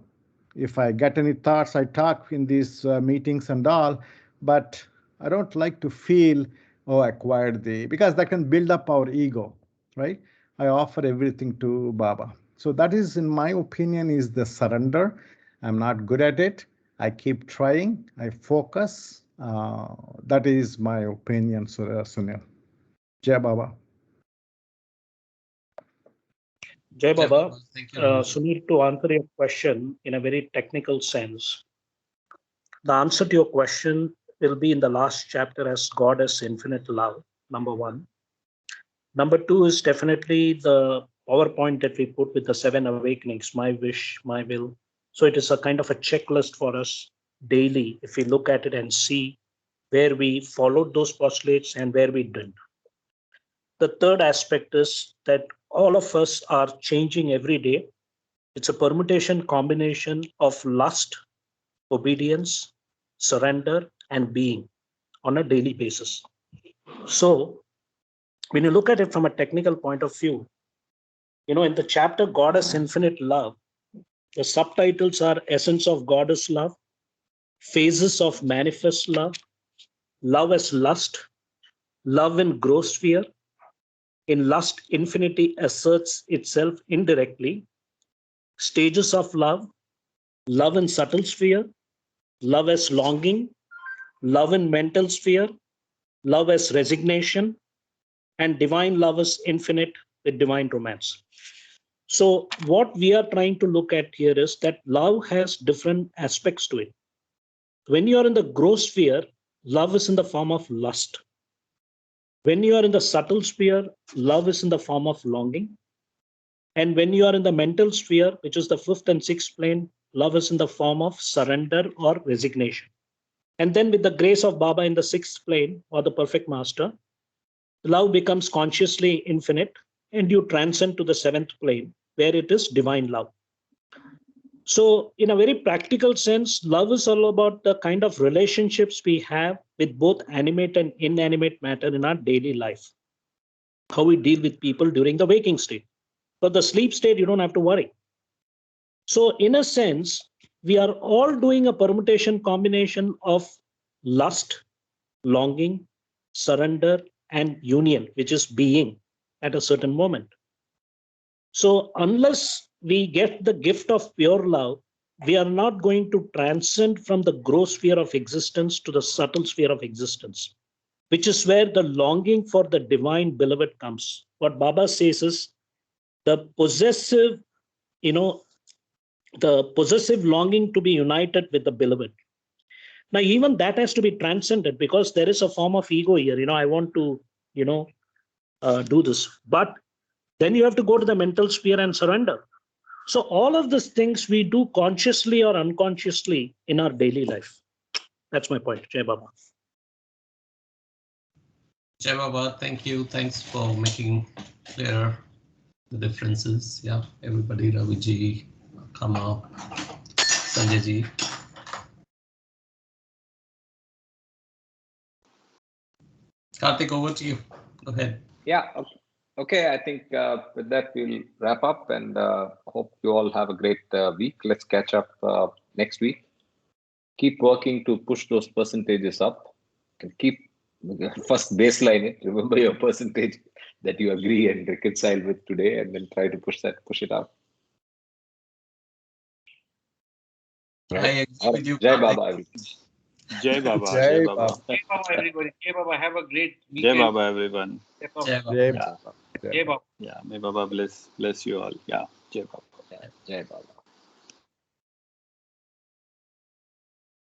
If I get any thoughts, I talk in these meetings and all, but I don't like to feel, oh, acquired the, because that can build up our ego, right? I offer everything to Baba. So that is, in my opinion, is the surrender. I'm not good at it. I keep trying. I focus. That is my opinion, Sunil. Jai Baba. Jai Baba, Thank you, Ramaji. Sunil, to answer your question in a very technical sense, the answer to your question will be in the last chapter as God as infinite love, number one. Number two is definitely the PowerPoint that we put with the 7 awakenings, my wish, my will. So it is a kind of a checklist for us daily if we look at it and see where we followed those postulates and where we didn't. The third aspect is that all of us are changing every day. It's a permutation combination of lust, obedience, surrender, and being on a daily basis. So when you look at it from a technical point of view, in the chapter God as infinite love, the subtitles are Essence of God is love, Phases of manifest love, Love as lust, Love in gross sphere. In lust, infinity asserts itself indirectly. Stages of love, Love in subtle sphere, Love as longing, Love in mental sphere, Love as resignation, and divine love is infinite with divine romance. So what we are trying to look at here is that love has different aspects to it. When you are in the gross sphere, love is in the form of lust. When you are in the subtle sphere, love is in the form of longing. And when you are in the mental sphere, which is the fifth and sixth plane, love is in the form of surrender or resignation. And then with the grace of Baba in the sixth plane or the perfect master, love becomes consciously infinite and you transcend to the seventh plane where it is divine love. So in a very practical sense, love is all about the kind of relationships we have with both animate and inanimate matter in our daily life. How we deal with people during the waking state. For the sleep state, you don't have to worry. So in a sense, we are all doing a permutation combination of lust, longing, surrender, and union, which is being at a certain moment. So unless we get the gift of pure love, we are not going to transcend from the gross sphere of existence to the subtle sphere of existence, which is where the longing for the divine beloved comes. What Baba says is the possessive, the possessive longing to be united with the beloved. Now, even that has to be transcended because there is a form of ego here. I want to, do this. But then you have to go to the mental sphere and surrender. So all of these things we do consciously or unconsciously in our daily life. That's my point. Jai Baba. Jai Baba, thank you. Thanks for making clear the differences. Yeah, everybody, Raviji, Kama, Sanjay ji. Karthik, over to you. Go ahead. Yeah. Okay, I think with that we'll wrap up, and hope you all have a great week. Let's catch up next week. Keep working to push those percentages up, and keep first baseline it. Remember your percentage that you agree and reconcile with today, and then try to push it up. I agree with you, Jai Karthik. Baba. Jai Baba. Jai Jai Baba. Baba. Jai Baba, everybody. Jai Baba, have a great Jai weekend. Baba, everyone. Step up. Jai Baba. Jai Yeah. Baba. Jai Baba. Yeah. May Baba bless you all. Yeah. Jai Baba. Jai Baba.